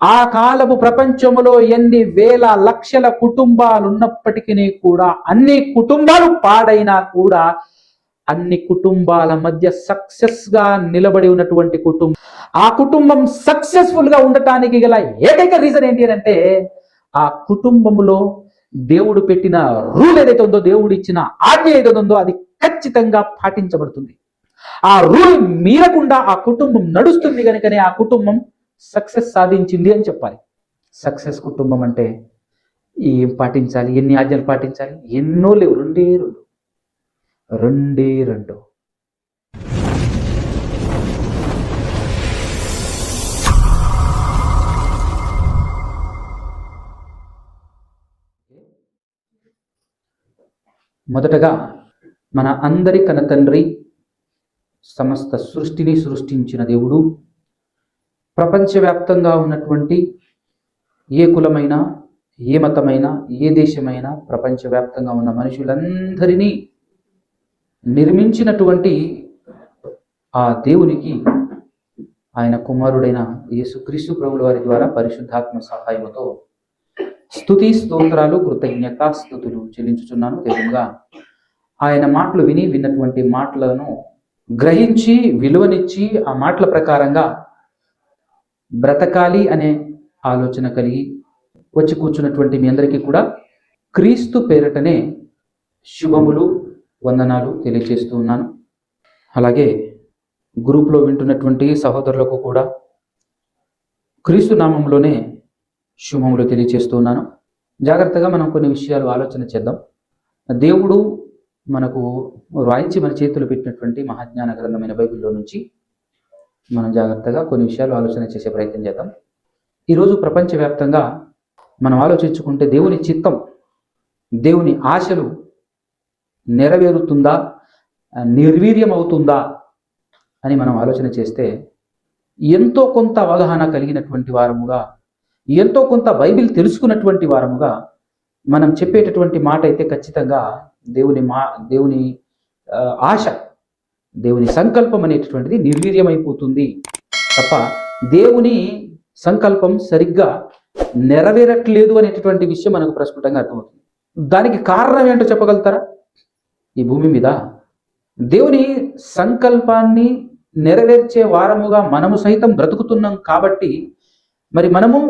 ఆ కాలపు ప్రపంచంలో ఎన్ని వేల లక్షల కుటుంబాలు ఉన్నప్పటికీ కూడా, అన్ని కుటుంబాలు పాడైనా కూడా, అన్ని కుటుంబాల మధ్య సక్సెస్ గా నిలబడి ఉన్నటువంటి కుటుంబం, ఆ కుటుంబం సక్సెస్ఫుల్ గా ఉండటానికి గల ఏకైక రీజన్ ఏంటి అంటే, ఆ కుటుంబంలో దేవుడు పెట్టిన రూల్ ఏదైతే ఉందో, దేవుడు ఇచ్చిన ఆజ్ఞ ఏదైతే ఉందో అది ఖచ్చితంగా పాటించబడుతుంది. ఆ రూల్ మీరకుండా ఆ కుటుంబం నడుస్తుంది కనుకనే ఆ కుటుంబం సక్సెస్ సాధించింది అని చెప్పాలి. సక్సెస్ కుటుంబం అంటే ఏం పాటించాలి, ఎన్ని ఆజ్ఞలు పాటించాలి? ఎన్నో లేవు, రెండే రెండు. మొదటగా మన అందరి కనతండ్రి, సమస్త సృష్టిని సృష్టించిన దేవుడు, ప్రపంచవ్యాప్తంగా ఉన్నటువంటి ఏ కులమైనా, ఏ మతమైనా, ఏ దేశమైనా, ప్రపంచవ్యాప్తంగా ఉన్న మనుషులందరినీ నిర్మించినటువంటి ఆ దేవునికి ఆయన కుమారుడైన యేసుక్రీస్తు ప్రభుల వారి ద్వారా పరిశుద్ధాత్మ సహాయముతో స్తుతి స్తోత్రాలు కృతజ్ఞతాస్తుతులు చెల్లించుచున్నాను. దేవునిగా ఆయన మాటలు విన్నటువంటి మాటలను గ్రహించి విలువనిచ్చి ఆ మాటల ప్రకారంగా బ్రతకాలి అనే ఆలోచన కలిగి వచ్చి కూర్చున్నటువంటి మీ అందరికీ కూడా క్రీస్తు పేరటనే శుభములు, వందనాలు తెలియజేస్తూ ఉన్నాను. అలాగే గ్రూప్లో వింటున్నటువంటి సహోదరులకు కూడా క్రీస్తు నామంలోనే శుభములు తెలియజేస్తూ ఉన్నాను. జాగ్రత్తగా మనం కొన్ని విషయాలు ఆలోచన చేద్దాం. దేవుడు మనకు రాయించి మన చేతులు పెట్టినటువంటి మహాజ్ఞాన గ్రంథమైన బైబిల్లో నుంచి మనం జాగ్రత్తగా కొన్ని విషయాలు ఆలోచన చేసే ప్రయత్నం చేద్దాం. ఈరోజు ప్రపంచవ్యాప్తంగా మనం ఆలోచించుకుంటే దేవుని చిత్తం, దేవుని ఆశలు నెరవేరుతుందా, నిర్వీర్యం అవుతుందా అని మనం ఆలోచన చేస్తే, ఎంతో కొంత అవగాహన కలిగినటువంటి వారముగా, ఎంతో కొంత బైబిల్ తెలుసుకున్నటువంటి వారముగా మనం చెప్పేటటువంటి మాట అయితే ఖచ్చితంగా దేవుని ఆశ, దేవుని సంకల్పం అనేటటువంటిది నిర్వీర్యమైపోతుంది తప్ప దేవుని సంకల్పం సరిగ్గా నెరవేరట్లేదు అనేటటువంటి విషయం మనకు ప్రస్ఫుటంగా అర్థమవుతుంది. దానికి కారణం ఏంటో చెప్పగలుగుతారా? ఈ భూమి మీద దేవుని సంకల్పాన్ని నెరవేర్చే వారముగా మనము సైతం బ్రతుకుతున్నాం కాబట్టి మరి మనము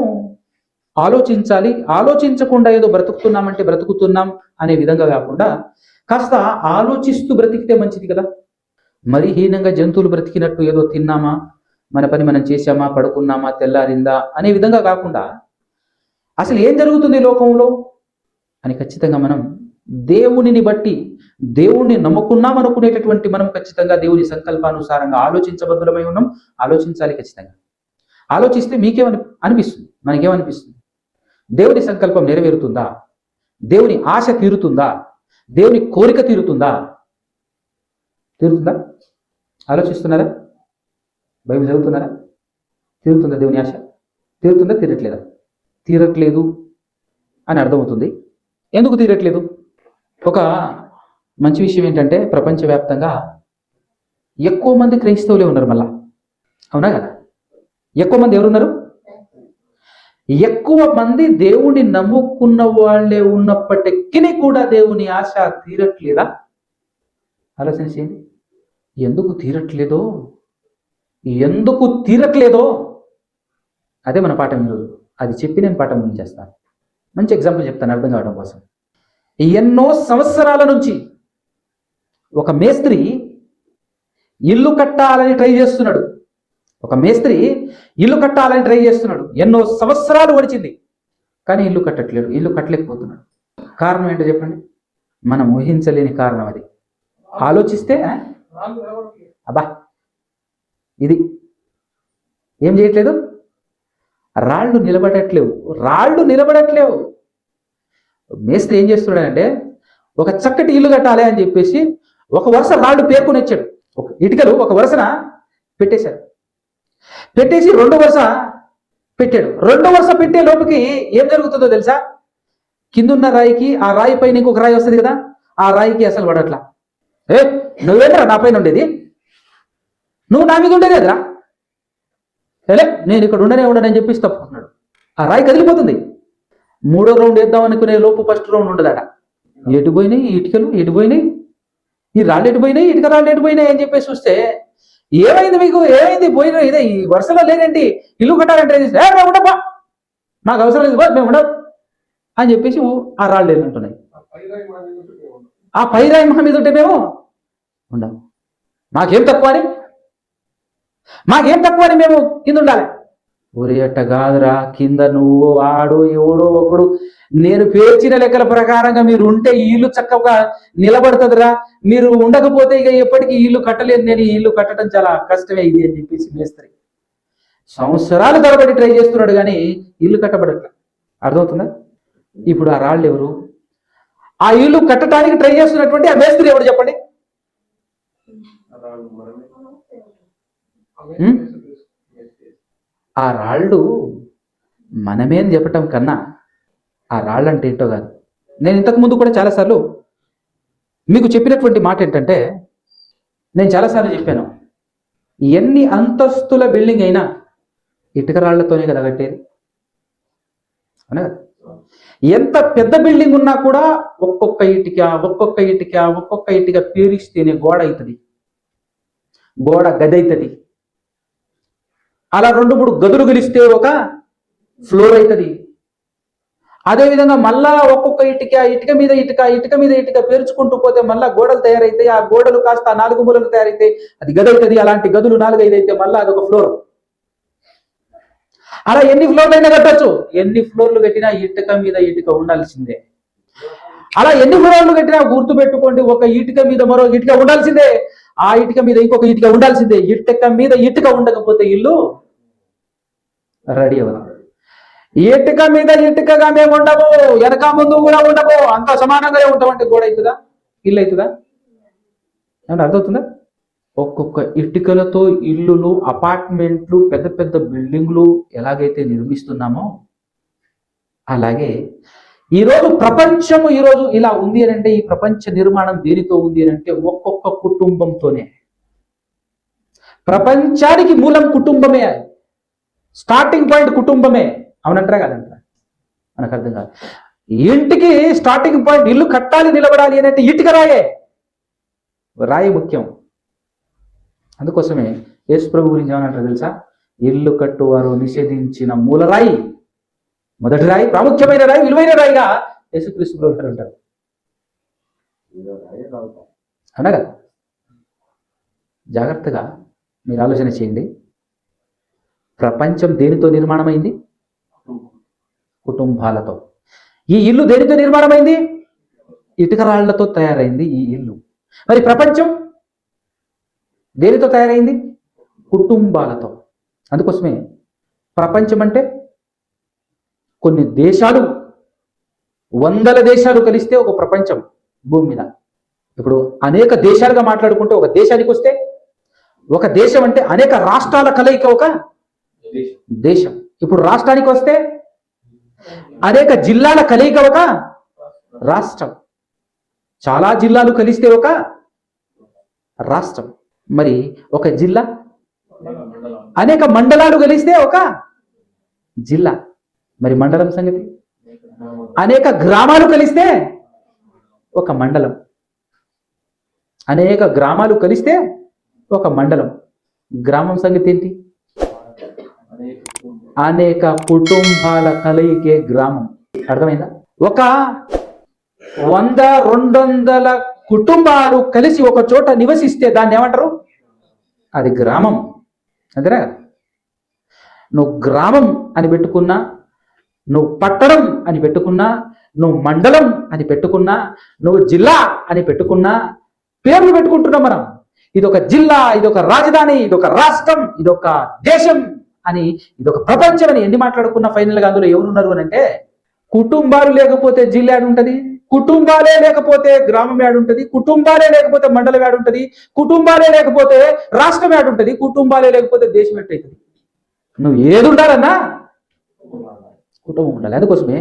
ఆలోచించాలి. ఆలోచించకుండా ఏదో బ్రతుకుతున్నామంటే బ్రతుకుతున్నాం అనే విధంగా కాకుండా కాస్త ఆలోచిస్తూ బ్రతికితే మంచిది కదా. మరి హీనంగా జంతువులు బ్రతికినట్టు ఏదో తిన్నామా, మన పని మనం చేశామా, పడుకున్నామా, తెల్లారిందా అనే విధంగా కాకుండా అసలు ఏం జరుగుతుంది లోకంలో అని ఖచ్చితంగా మనం దేవునిని బట్టి, దేవుణ్ణి నమ్ముకున్నాం అనుకునేటటువంటి మనం ఖచ్చితంగా దేవుని సంకల్పానుసారంగా ఆలోచించబద్ధులమై ఉన్నాం. ఆలోచించాలి ఖచ్చితంగా. ఆలోచిస్తే అనిపిస్తుంది, మనకేమనిపిస్తుంది? దేవుని సంకల్పం నెరవేరుతుందా? దేవుని ఆశ తీరుతుందా? దేవుని కోరిక తీరుతుందా? ఆలోచిస్తున్నారా? బైబిల్ చదువుతున్నారా? తీరుతుందా దేవుని ఆశ? తీరుతుందా? తీరట్లేదా? తీరట్లేదు అని అర్థమవుతుంది. ఎందుకు తీరట్లేదు? ఒక మంచి విషయం ఏంటంటే, ప్రపంచవ్యాప్తంగా ఎక్కువ మంది క్రైస్తవులే ఉన్నారు. మళ్ళా అవునా కదా? ఎక్కువ మంది ఎవరున్నారు? ఎక్కువ మంది దేవుణ్ణి నమ్ముకున్న వాళ్ళే ఉన్నప్పటికీ కూడా దేవుని ఆశ తీరట్లేదా? ఆలోచన చేయండి. ఎందుకు తీరట్లేదో అదే మన పాఠం ఈరోజు. అది చెప్పి నేను పాఠం ముగించేస్తాను. మంచి ఎగ్జాంపుల్ చెప్తాను అర్థం కావడం కోసం. ఎన్నో సంవత్సరాల నుంచి ఒక మేస్త్రి ఇల్లు కట్టాలని ట్రై చేస్తున్నాడు. ఎన్నో సంవత్సరాలు గడిచింది, కానీ ఇల్లు కట్టలేకపోతున్నాడు. కారణం ఏంటో చెప్పండి? మనం ఊహించలేని కారణం అది. ఆలోచిస్తే ఇది ఏం చేయట్లేదు? రాళ్ళు నిలబడట్లేవు. మేస్త్రి ఏం చేస్తున్నాడంటే, ఒక చక్కటి ఇల్లు కట్టాలి అని చెప్పేసి ఒక వరుస రాళ్ళు పేర్కొని వచ్చాడు. ఇటుకలు ఒక వరుసన పెట్టేసి రెండో వరుస పెట్టాడు. రెండో వరుస పెట్టే లోపుకి ఏం జరుగుతుందో తెలుసా? కిందున్న రాయికి ఆ రాయి పైన ఇంకొక రాయి వస్తుంది కదా, ఆ రాయికి అసలు పడట్లా. నువ్వేంద్రా నా పైన ఉండేది? నువ్వు నా మీద ఉండేది కదరా? సరే నేను ఇక్కడ ఉండని చెప్పేసి తప్పుకున్నాడు. ఆ రాయి కదిలిపోతుంది. 3వ రౌండ్ వేద్దాం అనుకునే లోపు ఫస్ట్ రౌండ్ ఉండదట. ఎటు పోయినాయి ఇటుకలు, ఎటు పోయినాయి ఈ రాళ్ళు, ఎటు పోయినాయి ఇటుక రాళ్ళు, ఎటు పోయినాయి అని చెప్పేసి చూస్తే ఏమైంది మీకు, ఏమైంది పోయిన ఇదే ఈ వరుసలో లేదండి, ఇల్లు కట్టాలంటే ఉండబ్బా, మాకు అవసరం లేదు, మేము ఉండవు అని చెప్పేసి ఆ రాళ్ళు ఏంటంటున్నాయి. ఆ పైరాయి మహా మీద ఉంటే మేము ఉండవు, మాకేం తక్కువ అని మేము కింద ఉండాలి. ఒరే అట్ట కాదురా, కింద నువ్వు వాడు ఎవడో ఒకడు, నేను పేర్చిన లెక్కల ప్రకారంగా మీరు ఉంటే ఈ ఇల్లు చక్కగా నిలబడుతుందిరా, మీరు ఉండకపోతే ఇక ఎప్పటికీ ఇల్లు కట్టలేదు, నేను ఈ ఇల్లు కట్టడం చాలా కష్టమే ఇది అని చెప్పేసి మేస్త్రి సంవత్సరాలు తరబడి ట్రై చేస్తున్నాడు కానీ ఇల్లు కట్టబడట్ల. అర్థమవుతుందా? ఇప్పుడు ఆ రాళ్ళు ఎవరు? ఆ ఇల్లు కట్టడానికి ట్రై చేస్తున్నటువంటి ఆ మేస్త్రి ఎవరు చెప్పండి? ఆ రాళ్ళు మనమే అని చెప్పటం కన్నా ఆ రాళ్ళు అంటే ఏంటో కాదు. నేను ఇంతకు ముందు కూడా చాలాసార్లు మీకు చెప్పినటువంటి మాట ఏంటంటే, నేను చాలాసార్లు చెప్పాను, ఎన్ని అంతస్తుల బిల్డింగ్ అయినా ఇటుక రాళ్లతోనే కదా కట్టేది, అవునా? ఎంత పెద్ద బిల్డింగ్ ఉన్నా కూడా ఒక్కొక్క ఇటుక పేరిస్తేనే గోడ అవుతుంది, గోడ గది అవుతుంది. అలా 2-3 గదులు గెలిస్తే ఒక ఫ్లోర్ అవుతుంది. అదేవిధంగా మళ్ళా ఒక్కొక్క ఇటుక మీద ఇటుక పేర్చుకుంటూ పోతే మళ్ళా గోడలు తయారైతాయి. ఆ గోడలు కాస్త 4 మూలలు తయారైతాయి, అది గది అవుతుంది. అలాంటి గదులు 4-5 అయితే మళ్ళా అదొక ఫ్లోర్. అలా ఎన్ని ఫ్లోర్లు అయినా కట్టచ్చు. ఎన్ని ఫ్లోర్లు కట్టినా ఇటుక మీద ఇటుక ఉండాల్సిందే. అలా ఎన్ని ఫ్లోర్లు కట్టినా గుర్తు పెట్టుకోండి, ఒక ఇటుక మీద మరో ఇటుక ఉండాల్సిందే, ఆ ఇటుక మీద ఇంకొక ఇటుక ఉండాల్సిందే. ఇటుక మీద ఇటుక ఉండకపోతే ఇల్లు రెడీ అవ్వదు. ఇటుక మీద ఇటుకగా మేము ఉండము, వెనక ముందు కూడా ఉండము, అంత సమానంగానే ఉంటామంటే గోడ అవుతుందా, ఇల్లు అవుతుందా? ఏమన్నా అర్థమవుతుందా? ఒక్కొక్క ఇటుకలతో ఇల్లులు, అపార్ట్మెంట్లు, పెద్ద పెద్ద బిల్డింగ్లు ఎలాగైతే నిర్మిస్తున్నామో అలాగే ఈరోజు ప్రపంచము ఈరోజు ఇలా ఉంది అని అంటే, ఈ ప్రపంచ నిర్మాణం దేనితో ఉంది అని అంటే ఒక్కొక్క కుటుంబంతోనే. ప్రపంచానికి మూలం కుటుంబమే, స్టార్టింగ్ పాయింట్ కుటుంబమే. అవునంటారా కాదంటారా? మనకు అర్థం కాదు. ఇంటికి స్టార్టింగ్ పాయింట్, ఇల్లు కట్టాలి నిలబడాలి అని అంటే ఇటుక రాయి ముఖ్యం. అందుకోసమే యేసు ప్రభు గురించి ఏమనంటారు తెలుసా? ఇల్లు కట్టువారు నిషేధించిన మూలరాయి, మొదటి రాయి, ప్రాముఖ్యమైన రాయి, విలువైన రాయిగా యేసుక్రీస్తు ప్రభు అంటారు. అవునా కదా? జాగ్రత్తగా మీరు ఆలోచన చేయండి. ప్రపంచం దేనితో నిర్మాణమైంది? కుటుంబాలతో. ఈ ఇల్లు దేనితో నిర్మాణమైంది? ఇటుక రాళ్లతో తయారైంది ఈ ఇల్లు. మరి ప్రపంచం దేనితో తయారైంది? కుటుంబాలతో. అందుకోసమే ప్రపంచం అంటే కొన్ని దేశాలు, 100 దేశాలు కలిస్తే ఒక ప్రపంచం భూమి మీద. ఇప్పుడు అనేక దేశాలుగా మాట్లాడుకుంటే ఒక దేశానికి వస్తే, ఒక దేశం అంటే అనేక రాష్ట్రాల కలయిక ఒక దేశం. ఇప్పుడు రాష్ట్రానికి వస్తే అనేక జిల్లాల కలయిక ఒక రాష్ట్రం. చాలా జిల్లాలు కలిస్తే ఒక రాష్ట్రం. మరి ఒక జిల్లా, అనేక మండలాలు కలిస్తే ఒక జిల్లా. మరి మండలం సంగతి? అనేక గ్రామాలు కలిస్తే ఒక మండలం. అనేక గ్రామాలు కలిస్తే ఒక మండలం. గ్రామం సంగతి ఏంటి? అనేక కుటుంబాల కలయికే గ్రామం. అర్థమైందా? ఒక 100-200 కుటుంబాలు కలిసి ఒక చోట నివసిస్తే దాన్ని ఏమంటారు? అది గ్రామం. అంతేనా? నువ్వు గ్రామం అని పెట్టుకున్నా, నువ్వు పట్టణం అని పెట్టుకున్నా, నువ్వు మండలం అని పెట్టుకున్నా, నువ్వు జిల్లా అని పెట్టుకున్నా, పేర్లు పెట్టుకుంటున్నాం మనం. ఇదొక జిల్లా, ఇదొక రాజధాని, ఇదొక రాష్ట్రం, ఇదొక దేశం అని, ఇదొక ప్రపంచం అని ఎన్ని మాట్లాడుకున్నా ఫైనల్గా అందులో ఎవరున్నారు అని అంటే, కుటుంబాలు లేకపోతే జిల్లా ఏడుంటది, కుటుంబాలే లేకపోతే గ్రామం ఏడుంటది, కుటుంబాలే లేకపోతే మండలం ఏడుంటది, కుటుంబాలే లేకపోతే రాష్ట్రం ఏడుంటది, కుటుంబాలే లేకపోతే దేశం ఎట్టయితుంది. నువ్వు ఏది ఉండాలన్నా కుటుంబం ఉండాలి. అందుకోసమే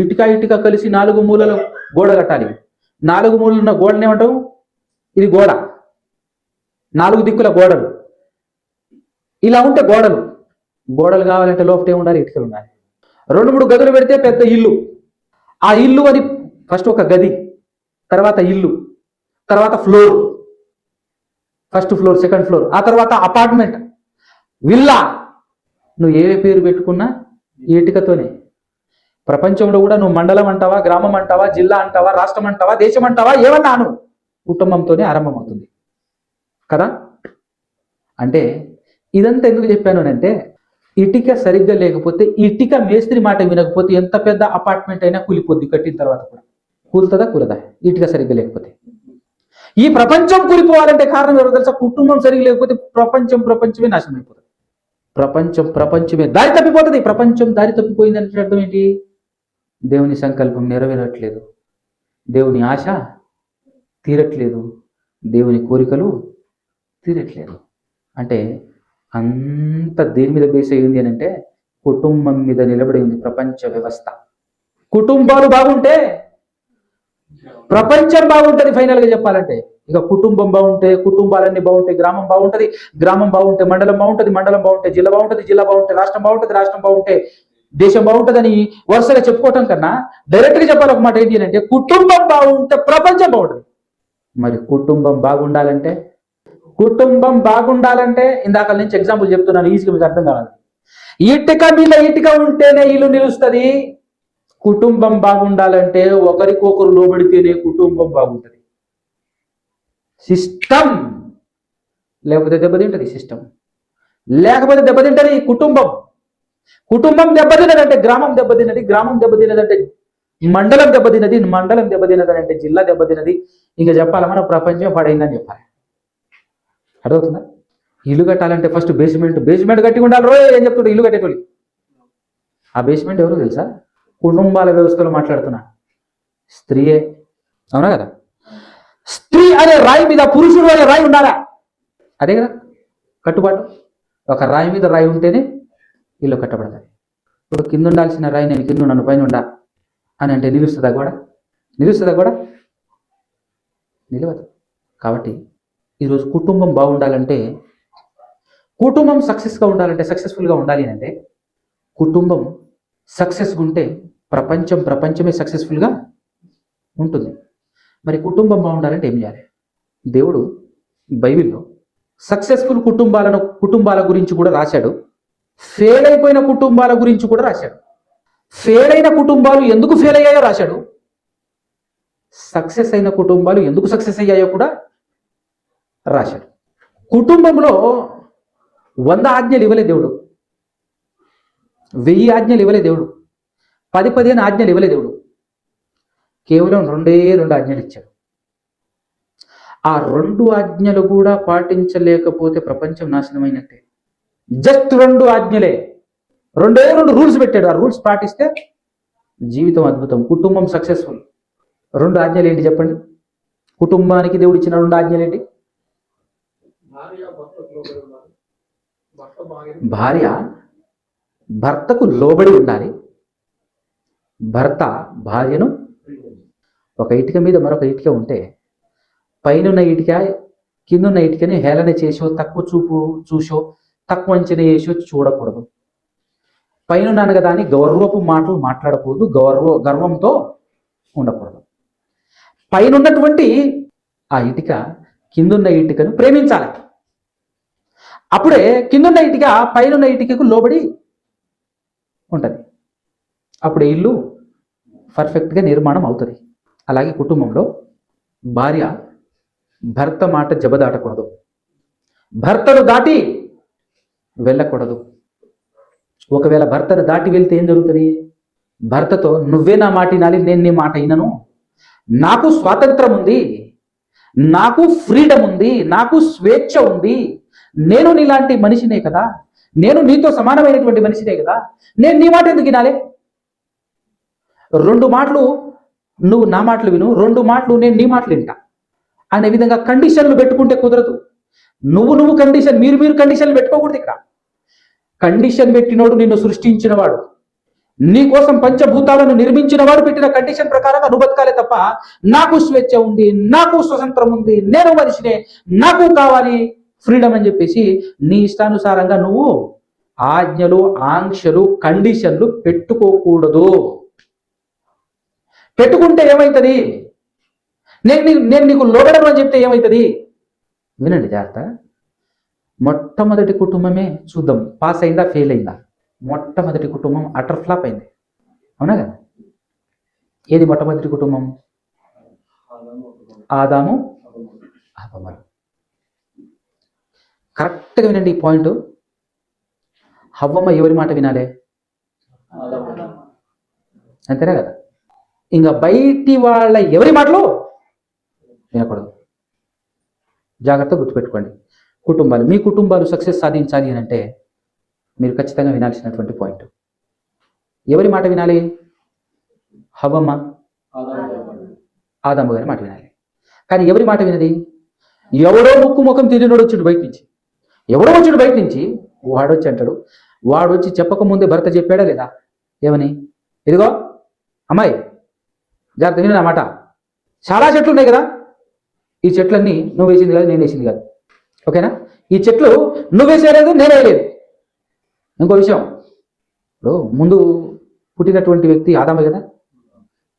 ఇటుక కలిసి 4 మూలలు గోడ కట్టాలి. 4 మూలలు ఉన్న గోడని ఏమంటావు? ఇది గోడ. 4 దిక్కుల గోడలు. ఇలా ఉంటే గోడలు. గోడలు కావాలంటే లోపటే ఉండాలి, ఇటుకలు ఉండాలి. 2-3 గదులు పెడితే పెద్ద ఇల్లు. ఆ ఇల్లు అని ఫస్ట్ ఒక గది, తర్వాత ఇల్లు, తర్వాత floor, first floor, second floor, ఆ తర్వాత అపార్ట్మెంట్, విల్లా. నువ్వు ఏ పేరు పెట్టుకున్నా ఇటుకతోనే. ప్రపంచంలో కూడా నువ్వు మండలం అంటావా, గ్రామం అంటావా, జిల్లా అంటావా, రాష్ట్రం అంటావా, దేశం అంటావా, ఏమన్నాను కుటుంబంతోనే ఆరంభమవుతుంది కదా. అంటే ఇదంతా ఎందుకు చెప్పాను అంటే, ఇటుక సరిగ్గా లేకపోతే, ఇటుక మేస్త్రి మాట వినకపోతే ఎంత పెద్ద అపార్ట్మెంట్ అయినా కూలిపోద్ది కట్టిన తర్వాత కూడా. కూలుతుందా కూలదా ఇటుక సరిగ్గా లేకపోతే? ఈ ప్రపంచం కూలిపోవాలంటే కారణం ఎవరో తెలుసా? కుటుంబం సరిగ్గా లేకపోతే ప్రపంచమే నాశనం అయిపోతుంది. ప్రపంచమే దారి తప్పిపోతుంది. ప్రపంచం దారి తప్పిపోయింది అంటే అర్థం ఏంటి? దేవుని సంకల్పం నెరవేరట్లేదు, దేవుని ఆశ తీరట్లేదు, దేవుని కోరికలు తీరట్లేదు. అంటే అంత దేని మీద బేస్ అయ్యింది అని అంటే కుటుంబం మీద నిలబడి ఉంది ప్రపంచ వ్యవస్థ. కుటుంబాలు బాగుంటే ప్రపంచం బాగుంటుంది. ఫైనల్గా చెప్పాలంటే ఇక కుటుంబం బాగుంటే కుటుంబాలన్నీ బాగుంటాయి, గ్రామం బాగుంటుంది, గ్రామం బాగుంటే మండలం బాగుంటుంది, మండలం బాగుంటే జిల్లా బాగుంటుంది, జిల్లా బాగుంటే రాష్ట్రం బాగుంటుంది, రాష్ట్రం బాగుంటే దేశం బాగుంటుందని వరుసగా చెప్పుకోవటం కన్నా డైరెక్ట్గా చెప్పాలి ఒక మాట ఏంటి అంటే, కుటుంబం బాగుంటే ప్రపంచం బాగుంటుంది. మరి కుటుంబం బాగుండాలంటే ఇందాక నుంచి ఎగ్జాంపుల్ చెప్తున్నాను, ఈజీగా మీకు అర్థం కావాలి. ఇటుక మీద ఇటుక ఉంటేనే ఇల్లు నిలుస్తుంది. కుటుంబం బాగుండాలంటే ఒకరికొకరు లోబడితేనే కుటుంబం బాగుంటుంది. సిస్టమ్ లేకపోతే దెబ్బతింటది, సిస్టమ్ లేకపోతే దెబ్బతింటది కుటుంబం. కుటుంబం దెబ్బతిన్నదంటే గ్రామం దెబ్బతిన్నది, గ్రామం దెబ్బతిన్నదంటే మండలం దెబ్బతిన్నది, మండలం దెబ్బతిన్నదంటే జిల్లా దెబ్బతిన్నది. ఇంకా చెప్పాలా మన ప్రపంచం పడైందని చెప్పాలి. అర్థమవుతుందా? ఇల్లు కట్టాలంటే ఫస్ట్ బేస్మెంట్ గట్టిగా ఉండాలి. ఏం చెప్తాడు ఇల్లు కట్టేటోళ్ళు? ఆ బేస్మెంట్ ఎవరు తెలుసా? కుటుంబాల వ్యవస్థలో మాట్లాడుతున్నా స్త్రీయే. అవునా కదా? స్త్రీ అనే రాయి మీద పురుషుడు అనే రాయి ఉండాలా? అదే కదా కట్టుబాటు. ఒక రాయి మీద రాయి ఉంటేనే ఇల్లు కట్టబడతాయి. ఇప్పుడు కింద ఉండాల్సిన రాయి నేను కింద నన్ను పైన ఉండా అని అంటే నిలుస్తుందా కూడా? నిలవదు. కాబట్టి ఈరోజు కుటుంబం బాగుండాలంటే, కుటుంబం సక్సెస్ఫుల్గా ఉండాలి అంటే, కుటుంబం సక్సెస్గా ఉంటే ప్రపంచమే సక్సెస్ఫుల్గా ఉంటుంది. మరి కుటుంబం బాగుండాలంటే ఏం చేయాలి? దేవుడు బైబిల్లో సక్సెస్ఫుల్ కుటుంబాల గురించి కూడా రాశాడు, ఫెయిల్ అయిపోయిన కుటుంబాల గురించి కూడా రాశాడు. ఫెయిల్ అయిన కుటుంబాలు ఎందుకు ఫెయిల్ అయ్యాయో రాశాడు, సక్సెస్ అయిన కుటుంబాలు ఎందుకు సక్సెస్ అయ్యాయో కూడా రాశాడు. కుటుంబంలో 100 ఆజ్ఞలు ఇవ్వలే దేవుడు, 1000 ఆజ్ఞలు ఇవ్వలే దేవుడు, 10-15 ఆజ్ఞలు ఇవ్వలే దేవుడు. కేవలం 2 ఆజ్ఞలు ఇచ్చాడు. ఆ 2 ఆజ్ఞలు కూడా పాటించలేకపోతే ప్రపంచం నాశనమైనట్టే. జస్ట్ 2 ఆజ్ఞలే, 2 రూల్స్ పెట్టాడు. ఆ రూల్స్ పాటిస్తే జీవితం అద్భుతం, కుటుంబం సక్సెస్ఫుల్. 2 ఆజ్ఞలు ఏంటి చెప్పండి? కుటుంబానికి దేవుడు ఇచ్చిన 2 ఆజ్ఞలు ఏంటి? భార్య భర్తకు లోబడి ఉండాలి, భర్త భార్యను. ఒక ఇటుక మీద మరొక ఇటుక ఉంటే పైన ఇటుక కిందున్న ఇటుకని హేళన చేసో, తక్కువ చూసో, తక్కువ అంచనా చేసో చూడకూడదు. పైన ఉన్నాను కదా అని గౌరవపు మాటలు మాట్లాడకూడదు, గర్వంతో ఉండకూడదు. పైన ఉన్నటువంటి ఆ ఇటుక కిందున్న ఇటుకను ప్రేమించాలి. అప్పుడే కిందున్న ఇటుక పైన ఇటుకకు లోబడి ఉంటుంది. అప్పుడే ఇల్లు పర్ఫెక్ట్గా నిర్మాణం అవుతుంది. అలాగే కుటుంబంలో భార్య భర్త మాట జబదాటకూడదు, భర్తను దాటి వెళ్ళకూడదు. ఒకవేళ భర్తను దాటి వెళ్తే ఏం జరుగుతుంది? భర్తతో నువ్వే నా మాట వినాలి, నేను నీ మాట వినను, నాకు స్వాతంత్రం ఉంది, నాకు ఫ్రీడమ్ ఉంది, నాకు స్వేచ్ఛ ఉంది, నేను నీలాంటి మనిషినే కదా, నేను నీతో సమానమైనటువంటి మనిషినే కదా, నేను నీ మాట ఎందుకు వినాలి? 2 మాటలు నువ్వు నా మాటలు విను, 2 మాటలు నేను నీ మాటలు వింటా అనే విధంగా కండిషన్లు పెట్టుకుంటే కుదరదు. నువ్వు కండిషన్, మీరు కండిషన్లు పెట్టుకోకూడదు. ఇక్కడ కండిషన్ పెట్టినోడు నిన్ను సృష్టించినవాడు, నీ కోసం పంచభూతాలను నిర్మించినవాడు పెట్టిన కండిషన్ ప్రకారంగా నువ్వు బతకాలే తప్ప, నాకు స్వేచ్ఛ ఉంది, నాకు స్వతంత్రం ఉంది, నేను మనిషినే, నాకు కావాలి ఫ్రీడమ్ అని చెప్పేసి నీ ఇష్టానుసారంగా నువ్వు ఆజ్ఞలు, ఆంక్షలు, కండిషన్లు పెట్టుకోకూడదు. పెట్టుకుంటే ఏమవుతుంది? నేను నీకు లోబడను అని చెప్తే ఏమవుతుంది? వినండి జాగ్రత్త. మొట్టమొదటి కుటుంబమే చూద్దాం, పాస్ అయిందా ఫెయిల్ అయిందా. మొట్టమొదటి కుటుంబం అటర్ ఫ్లాప్ అయింది, అవునా కదా? ఏది మొట్టమొదటి కుటుంబం? ఆదాము హవ్వలు. కరెక్ట్గా వినండి ఈ పాయింట్. హవ్వమ్మ ఎవరి మాట వినాలి? అంతేనా కదా? ఇంకా బయటి వాళ్ళ ఎవరి మాటలు వినకూడదు. జాగ్రత్తగా గుర్తుపెట్టుకోండి. కుటుంబాలు, మీ కుటుంబాలు సక్సెస్ సాధించాలి అని అంటే మీరు ఖచ్చితంగా వినాల్సినటువంటి పాయింట్. ఎవరి మాట వినాలి? హవ్వమ్మ, ఆదాము గారి మాట వినాలి. కానీ ఎవరి మాట వినది? ఎవడో ముఖం తెలియనోడు వచ్చాడు బయట నుంచి. ఎవడో వచ్చాడు బయట నుంచి, వాడొచ్చి అంటాడు. వాడొచ్చి చెప్పకముందే భర్త చెప్పాడా లేదా? ఏమని? ఇదిగో అమ్మాయి జాగ్రత్త విని నా మాట, చాలా చెట్లు ఉన్నాయి కదా, ఈ చెట్లన్నీ నువ్వు వేసింది కాదు, నేను వేసింది కాదు, ఓకేనా? ఈ చెట్లు నువ్వు వేసేయలేదు, నేను వేయలేదు. ఇంకో విషయం, ఇప్పుడు ముందు పుట్టినటువంటి వ్యక్తి ఆదామే కదా,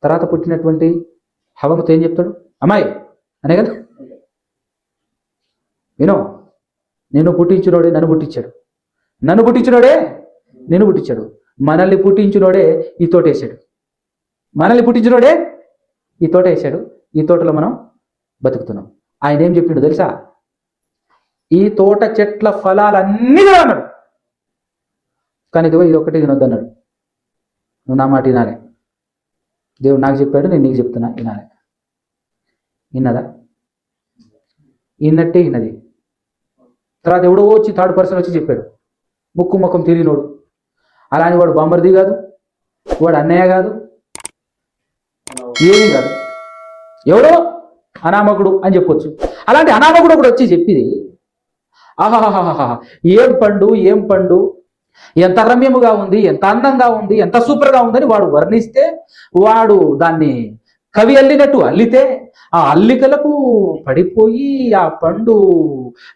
తర్వాత పుట్టినటువంటి హవ్వతో ఏం చెప్తాడు? అమ్మాయి అనే కదా. వినో, నిన్ను పుట్టించినోడే నన్ను పుట్టించాడు, నన్ను పుట్టించినోడే నిన్ను పుట్టించాడు, మనల్ని పుట్టించినోడే ఈ తోట వేసాడు, మనల్ని పుట్టించినోడే ఈ తోట వేసాడు, ఈ తోటలో మనం బతుకుతున్నాం. ఆయన ఏం చెప్పిండు తెలుసా? ఈ తోట చెట్ల ఫలాలన్నీ అన్నాడు, కానీ ఇదిగో ఇది ఒక్కటి తినొద్దు అన్నాడు. నువ్వు నా మాట వినాలి. దేవుడు నాకు చెప్పాడు, నేను నీకు చెప్తున్నా, వినాలి. విన్నదా? విన్నట్టే విన్నది. తర్వాత ఎవడో వచ్చి థర్డ్ పర్సన్ వచ్చి చెప్పాడు, ముఖం తెలియనోడు. అలాని వాడు బాంబర్ది కాదు, వాడు అన్నయ్య కాదు, ఏమీ కాదు, ఎవడో అనామకుడు అని చెప్పొచ్చు. అలాంటి అనామకుడు ఒకడు వచ్చి చెప్పింది, ఆహాహాహా ఏం పండు, ఎంత రమ్యముగా ఉంది, ఎంత అందంగా ఉంది, ఎంత సూపర్గా ఉందని వాడు వర్ణిస్తే, వాడు దాన్ని కవి అల్లినట్టు అల్లితే, ఆ అల్లికలకు పడిపోయి ఆ పండు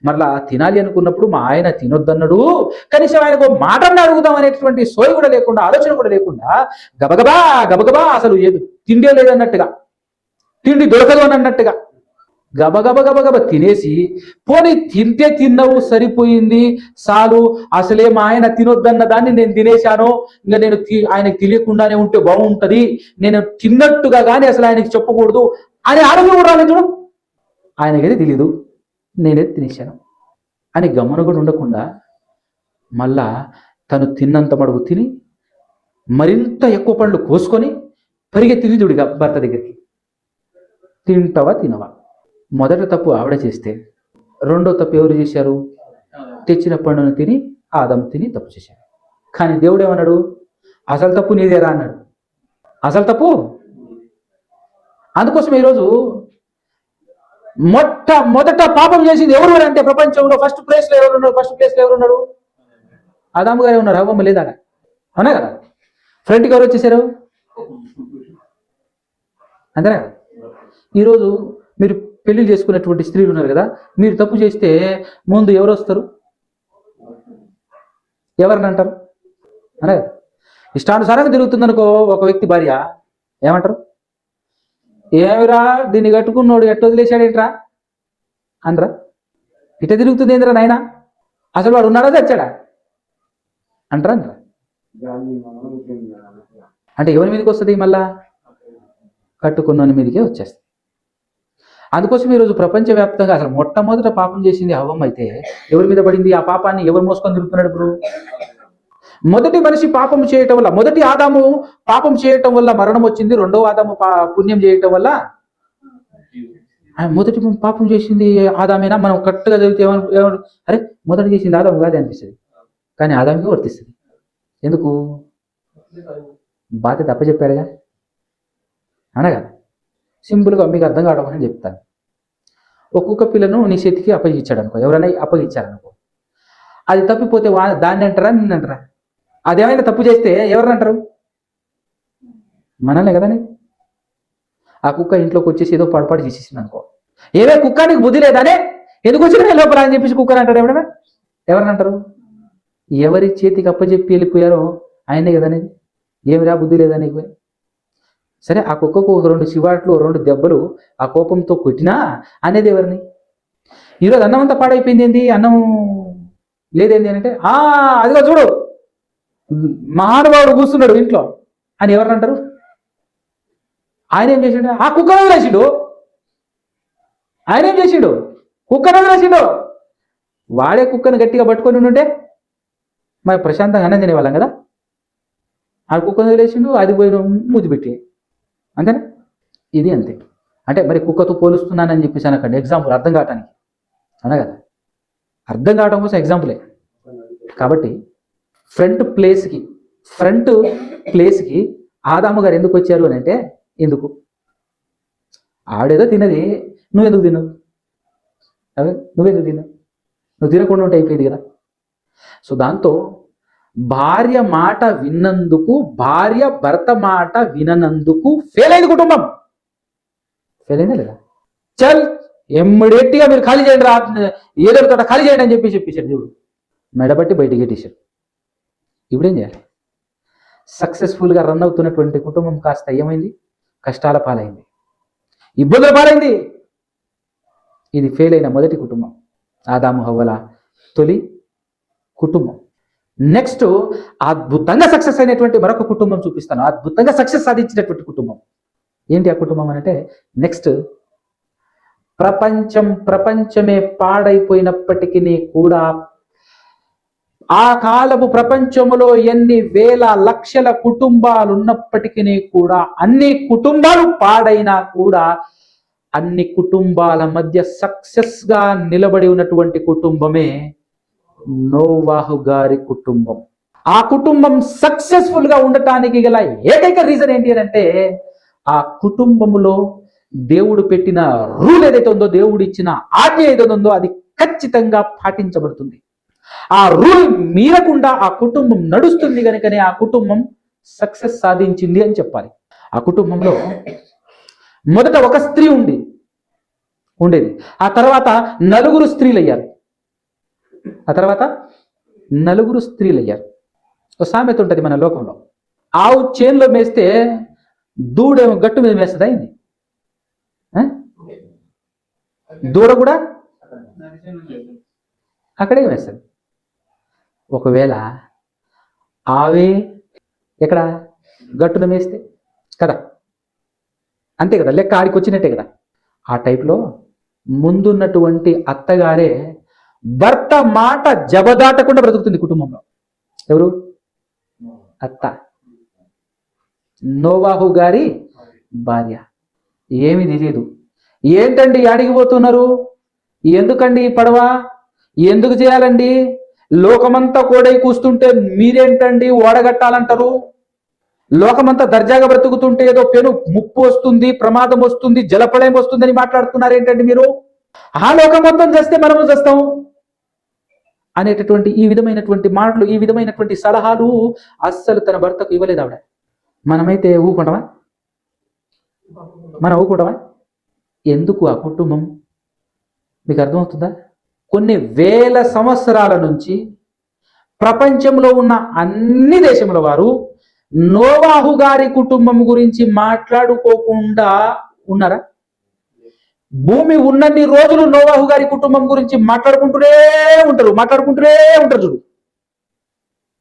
మరలా తినాలి అనుకున్నప్పుడు మా ఆయన తినొద్దన్నాడు, కనీసం ఆయనకు మాటను అడుగుదాం అనేటువంటి సోయి కూడా లేకుండా, ఆలోచన కూడా లేకుండా గబగబా అసలు ఏది తిండే లేదన్నట్టుగా, తిండి దొరకదు అని అన్నట్టుగా గబగబ తినేసి, పోనీ తింటే తిన్నావు సరిపోయింది చాలు, అసలే మా ఆయన తినొద్దన్న దాన్ని నేను తినేశాను, ఇంకా నేను ఆయనకు తెలియకుండానే ఉంటే బాగుంటది, నేను తిన్నట్టుగా కానీ అసలు ఆయనకి చెప్పకూడదు అని ఆరోగ్యం కూడా రాలేదు. చూడు, ఆయనకైతే తెలీదు, నేనైతే తినేశాను అని గమన కూడా ఉండకుండా మళ్ళా తను తిన్నంత మడుగు తిని మరింత ఎక్కువ పండ్లు కోసుకొని పరిగెత్తింది చూడిగా భర్త దగ్గరికి. తింటావా తినవా? మొదట తప్పు ఆవిడ చేస్తే, రెండో తప్పు ఎవరు చేశారు? తెచ్చిన పండును తిని ఆదాము తిని తప్పు చేశారు. కానీ దేవుడు ఏమన్నాడు? అసలు తప్పు నీదేరా అన్నాడు. అసలు తప్పు. అందుకోసం ఈరోజు మొదట పాపం చేసింది ఎవరు అంటే ప్రపంచంలో ఫస్ట్ ప్లేస్లో ఎవరున్నాడు? ఆదాము గారే ఉన్నారు, హవ్వమ్మ లేదా? అవునా కదా? ఫ్రంట్కి ఎవరు వచ్చేసారు? అంతేనా? ఈరోజు మీరు పెళ్లి చేసుకున్నటువంటి స్త్రీలు ఉన్నారు కదా, మీరు తప్పు చేస్తే ముందు ఎవరు వస్తారు? ఎవరిని అంటారు? అనే ఇష్టానుసారంగా తిరుగుతుందనుకో ఒక వ్యక్తి భార్య, ఏమంటారు? ఏమిరా దీన్ని కట్టుకున్నోడు ఎట్లా వదిలేశాడేంట్రా అనరా? ఇట తిరుగుతుంది ఏందిరా నాయన, అసలు వాడు ఉన్నాడా తెచ్చాడా అంటారా? అనరా? అంటే ఎవరి మీదకి వస్తుంది? మళ్ళా కట్టుకున్నోని మీదకే వచ్చేస్తుంది. అందుకోసం ఈరోజు ప్రపంచవ్యాప్తంగా అసలు మొట్టమొదట పాపం చేసింది హవ్వమ్మ అయితే ఎవరి మీద పడింది? ఆ పాపాన్ని ఎవరు మోసుకొని తిరుగుతున్నాడు ఇప్పుడు? మొదటి మనిషి పాపం చేయటం వల్ల, మొదటి ఆదాము పాపం చేయటం వల్ల మరణం వచ్చింది, రెండవ ఆదాము పుణ్యం చేయటం వల్ల. మొదటి పాపం చేసింది ఆదామేనా? మనం కరెక్ట్గా చదివితే అరే మొదటి చేసింది ఆదాము కాదే అనిపిస్తుంది, కానీ ఆదాముకి వర్తిస్తుంది. ఎందుకు? బాధ్యత అప్పచెప్పాడుగా, అనగా సింపుల్గా మీకు అర్థం కావడం అని చెప్తాను. ఒక్కొక్క పిల్లను నీ చేతికి అప్పగించాడు అనుకో, ఎవరైనా అప్పగించారనుకో, అది తప్పిపోతే దాన్ని అంటారా నిన్ను అంటారా? అదేమైనా తప్పు చేస్తే ఎవరిని అంటారు? మనల్ని కదా. ఆ కుక్క ఇంట్లోకి వచ్చేసి ఏదో పొరపాటు చేసేసింది అనుకో, ఏదో కుక్క నీకు బుద్ధి లేదానే ఎందుకు వచ్చినా లోపల అని చెప్పేసి కుక్కని అంటారు. ఎవరైనా ఎవరిని అంటారు? ఎవరి చేతికి అప్పచెప్పి వెళ్ళిపోయారో ఆయనే కదనేది. ఏమిరా బుద్ధి లేదని సరే, ఆ కుక్కకు ఒక 2 చివాట్లు 2 దెబ్బలు ఆ కోపంతో కొట్టినా అనేది ఎవరిని? ఈరోజు అన్నం అంతా పాడైపోయింది, ఏంది అన్నం లేదేంది అంటే అదిగో చూడు మహానుభావుడు కూస్తున్నాడు ఇంట్లో అని ఎవరిని అంటారు? ఆయన ఏం చేసిండు? ఆ కుక్కను వదిలేసిండు. ఆయన ఏం చేసిండు? కుక్కను వదిలేసిండు. వాడే కుక్కను గట్టిగా పట్టుకొని ఉంటే మరి ప్రశాంతంగా అన్నం తినేవాళ్ళం కదా. ఆ కుక్కను వదిలేసిండు, అది పోయిన మూతి పెట్టి అంతేనా? ఇది అంతే. అంటే మరి కుక్కతో పోలుస్తున్నానని చెప్పేసి అనకండి, ఎగ్జాంపుల్ అర్థం కావటానికి అన్నా కదా, అర్థం కావడం కోసం ఎగ్జాంపులే. కాబట్టి ఫ్రంట్ ప్లేస్కి ఆదాము గారు ఎందుకు వచ్చారు అని అంటే, ఎందుకు? ఆడేదో తినది, నువ్వెందుకు తినవు? నువ్వెందుకు తినవు? నువ్వు తినకుండా ఉంటే అయిపోయింది కదా. సో దాంతో భార్య మాట విన్నందుకు, భార్య భర్త మాట విననందుకు ఫెయిల్ అయింది కుటుంబం. ఫెయిల్ అయిందా లేదా? చల్ ఇమ్మీడియట్గా మీరు ఖాళీ చేయండి రా, ఏదో తోట ఖాళీ చేయండి అని చెప్పేసాడు దేవుడు. మెడబట్టి బయటికి పెట్టేశాడు. ఇప్పుడేం చేయాలి? సక్సెస్ఫుల్గా రన్ అవుతున్నటువంటి కుటుంబం కాస్త ఏమైంది? కష్టాల పాలైంది, ఇబ్బందుల పాలైంది. ఇది ఫెయిల్ అయిన మొదటి కుటుంబం, ఆదాము హవ్వల తొలి కుటుంబం. నెక్స్ట్ అద్భుతంగా సక్సెస్ అయినటువంటి మరొక కుటుంబం చూపిస్తాను. అద్భుతంగా సక్సెస్ సాధించినటువంటి కుటుంబం ఏంటి ఆ కుటుంబం అంటే, నెక్స్ట్ ప్రపంచమే పాడైపోయినప్పటికీ కూడా, ఆ కాలపు ప్రపంచంలో ఎన్ని వేల లక్షల కుటుంబాలు ఉన్నప్పటికీ కూడా, అన్ని కుటుంబాలు పాడైనా కూడా అన్ని కుటుంబాల మధ్య సక్సెస్ గా నిలబడి ఉన్నటువంటి కుటుంబమే నోవాహు గారి కుటుంబం. ఆ కుటుంబం సక్సెస్ఫుల్ గా ఉండటానికి గల ఏకైక రీజన్ ఏంటి అంటే, ఆ కుటుంబంలో దేవుడు పెట్టిన రూల్ ఏదైతే ఉందో, దేవుడు ఇచ్చిన ఆజ్ఞ ఏదైతే ఉందో అది ఖచ్చితంగా పాటించబడుతుంది. ఆ రూల్ మీరకుండా ఆ కుటుంబం నడుస్తుంది కనుకనే ఆ కుటుంబం సక్సెస్ సాధించింది అని చెప్పాలి. ఆ కుటుంబంలో మొదట ఒక స్త్రీ ఉండేది. ఆ తర్వాత నలుగురు స్త్రీలయ్యారు. ఒక సామెత ఉంటుంది మన లోకంలో, ఆవు చేన్లో మేస్తే దూడేమో గట్టు మీద మేస్తుందా అయింది, దూడ కూడా అక్కడే వేస్తుంది. ఒకవేళ ఆవే ఎక్కడ గట్టున మేస్తే కదా, అంతే కదా, లెక్క ఆడికి వచ్చినట్టే కదా. ఆ టైప్లో ముందున్నటువంటి అత్తగారే భర్త మాట జబదాటకుండా బ్రతుకుతుంది కుటుంబంలో. ఎవరు? అత్త, నోవాహు గారి భార్య. ఏమీ తెలియదు. ఏంటండి అడిగిపోతున్నారు, ఎందుకండి పడవ, ఎందుకు చేయాలండి, లోకమంతా కోడై కూస్తుంటే మీరేంటండి ఓడగట్టాలంటారు, లోకమంతా దర్జాగా బ్రతుకుతుంటే ఏదో పెను ముప్పు వస్తుంది, ప్రమాదం వస్తుంది, జలప్రళయం వస్తుందని మాట్లాడుతున్నారు ఏంటండి మీరు, ఆ లోకం మొత్తం చేస్తే మనము చేస్తాం అనేటటువంటి ఈ విధమైనటువంటి మాటలు, ఈ విధమైనటువంటి సలహాలు అస్సలు తన భర్తకు ఇవ్వలేదు ఆవిడ. మనమైతే ఊకుంటామా? మనం ఊకుంటామా? ఎందుకు? ఆ కుటుంబం మీకు అర్థమవుతుందా? కొన్ని వేల సంవత్సరాల నుంచి ప్రపంచంలో ఉన్న అన్ని దేశముల వారు నోవాహు గారి కుటుంబం గురించి మాట్లాడుకోకుండా ఉన్నారా? భూమి ఉన్నన్ని రోజులు నోవాహు గారి కుటుంబం గురించి మాట్లాడుకుంటూనే ఉంటారు. చూడు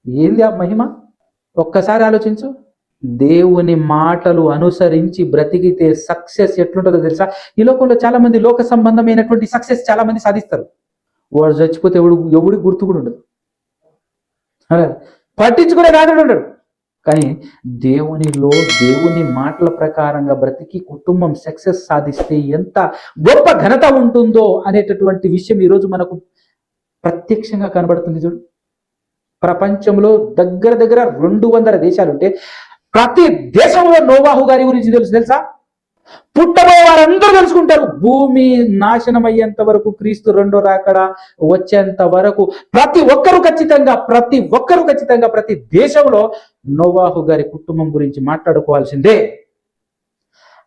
ఏంది ఆ మహిమ, ఒక్కసారి ఆలోచించు. దేవుని మాటలు అనుసరించి బ్రతికితే సక్సెస్ ఎట్లుంటుందో తెలుసా? ఈ లోకంలో చాలా మంది లోక సంబంధమైనటువంటి సక్సెస్ చాలా మంది సాధిస్తారు. వాడు చచ్చిపోతే ఎవడికి గుర్తు కూడా ఉండదు, పట్టించుకునే నాదుడు ఉండడు. కానీ దేవుని మాటల ప్రకారంగా బ్రతికి కుటుంబం సక్సెస్ సాధిస్తే ఎంత గొప్ప ఘనత ఉంటుందో అనేటటువంటి విషయం ఈరోజు మనకు ప్రత్యక్షంగా కనబడుతుంది. చూడు, ప్రపంచంలో దగ్గర 200 దేశాలుంటే ప్రతి దేశంలో నోవాహు గారి గురించి తెలుసా? పుట్టబోయే వారందరూ తెలుసుకుంటారు. భూమి నాశనం అయ్యేంత వరకు, క్రీస్తు రెండో రాకడ వచ్చేంత వరకు ప్రతి ఒక్కరూ ఖచ్చితంగా ప్రతి దేశంలో నోవాహు గారి కుటుంబం గురించి మాట్లాడుకోవాల్సిందే.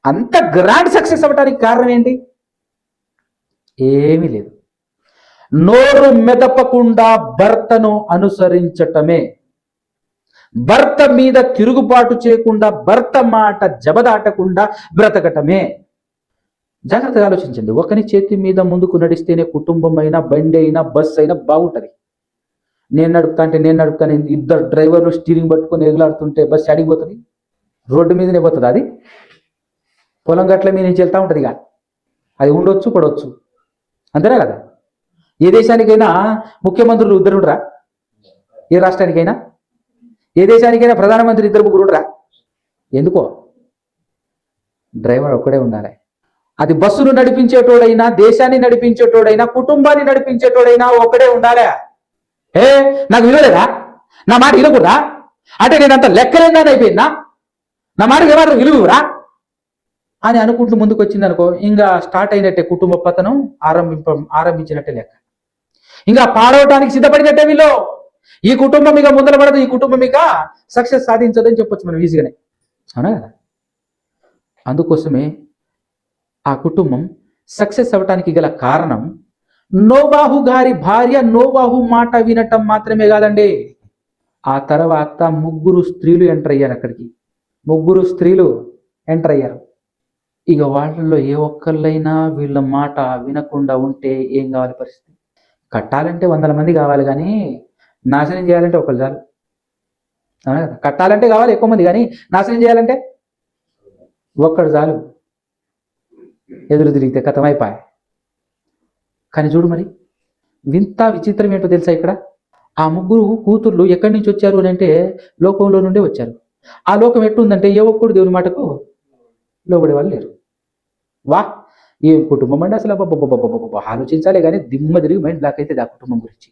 అంత గ్రాండ్ సక్సెస్ అవ్వడానికి కారణం ఏంటి? ఏమీ లేదు. నోరు మెదపకుండా భర్తను అనుసరించటమే, భర్త మీద తిరుగుబాటు చేయకుండా, భర్త మాట జబదాటకుండా బ్రతకటమే. జాగ్రత్తగా ఆలోచించండి. ఒకరి చేతి మీద ముందుకు నడిస్తేనే కుటుంబం అయినా, బండి అయినా, బస్సు అయినా బాగుంటుంది. నేను నడుపుతాను, ఇద్దరు డ్రైవర్లు స్టీరింగ్ పట్టుకొని ఎగులాడుతుంటే బస్సు అడిగిపోతుంది, రోడ్డు మీదనే పోతుంది. అది పొలం గట్ల మీద నుంచి వెళ్తూ ఉంటుంది. ఇక అది ఉండొచ్చు, పడవచ్చు, అంతేనా కదా? ఏ దేశానికైనా ముఖ్యమంత్రులు ఇద్దరు ఉండరా? ఏ రాష్ట్రానికైనా, ఏ దేశానికైనా ప్రధానమంత్రి ఇద్దరు ముగ్గురు ఉండరా? ఎందుకో? డ్రైవర్ ఒక్కడే ఉండాలి. అది బస్సును నడిపించేటోడైనా, దేశాన్ని నడిపించేటోడైనా, కుటుంబాన్ని నడిపించేటోడైనా ఒక్కడే ఉండాలి. నాకు వినలేదా? నా మాట వినకూడదా? అంటే నేనంత లెక్కలేదా అయిపోయిందా? నా మాటకి ఏమాత్రం విలువరా అని అనుకుంటూ ముందుకు వచ్చింది అనుకో, ఇంకా స్టార్ట్ అయినట్టే కుటుంబ పతనం ఆరంభించినట్టే లెక్క. ఇంకా పాడవటానికి సిద్ధపడినట్టే వీళ్ళు. ఈ కుటుంబం ఇక ముందర పడదు, ఈ కుటుంబం ఇక సక్సెస్ సాధించదని చెప్పొచ్చు మనం ఈజీగానే, అవునా కదా? అందుకోసమే ఆ కుటుంబం సక్సెస్ అవ్వటానికి గల కారణం నోవాహు గారి భార్య నోవాహు మాట వినటం మాత్రమే కాదండి. ఆ తర్వాత ముగ్గురు స్త్రీలు ఎంటర్ అయ్యారు అక్కడికి. ముగ్గురు స్త్రీలు ఎంటర్ అయ్యారు. ఇక వాళ్ళల్లో ఏ ఒక్కళ్ళైనా వీళ్ళ మాట వినకుండా ఉంటే ఏం కావాలి పరిస్థితి? కట్టాలంటే 100 మంది కావాలి, కానీ నాశనం చేయాలంటే ఒకళ్ళు చాలు. కట్టాలంటే కావాలి ఎక్కువ మంది, కానీ నాశనం చేయాలంటే ఒక్కడు చాలు. ఎదురు తిరిగితే కథమైపాయ్. కానీ చూడు మరి, వింత విచిత్రం ఏంటో తెలుసా? ఇక్కడ ఆ ముగ్గురు కూతుర్లు ఎక్కడి నుంచి వచ్చారు అని అంటే లోకంలో నుండే వచ్చారు. ఆ లోకం ఎట్టుందంటే ఏ ఒక్కడు దేవుని మాటకు లోబడే వాళ్ళు లేరు. వా, ఏం కుటుంబం అండి అసలు! ఆలోచించాలి కానీ దిమ్మ తిరిగి మైండ్ బ్లాక్ అయితే ఆ కుటుంబం గురించి.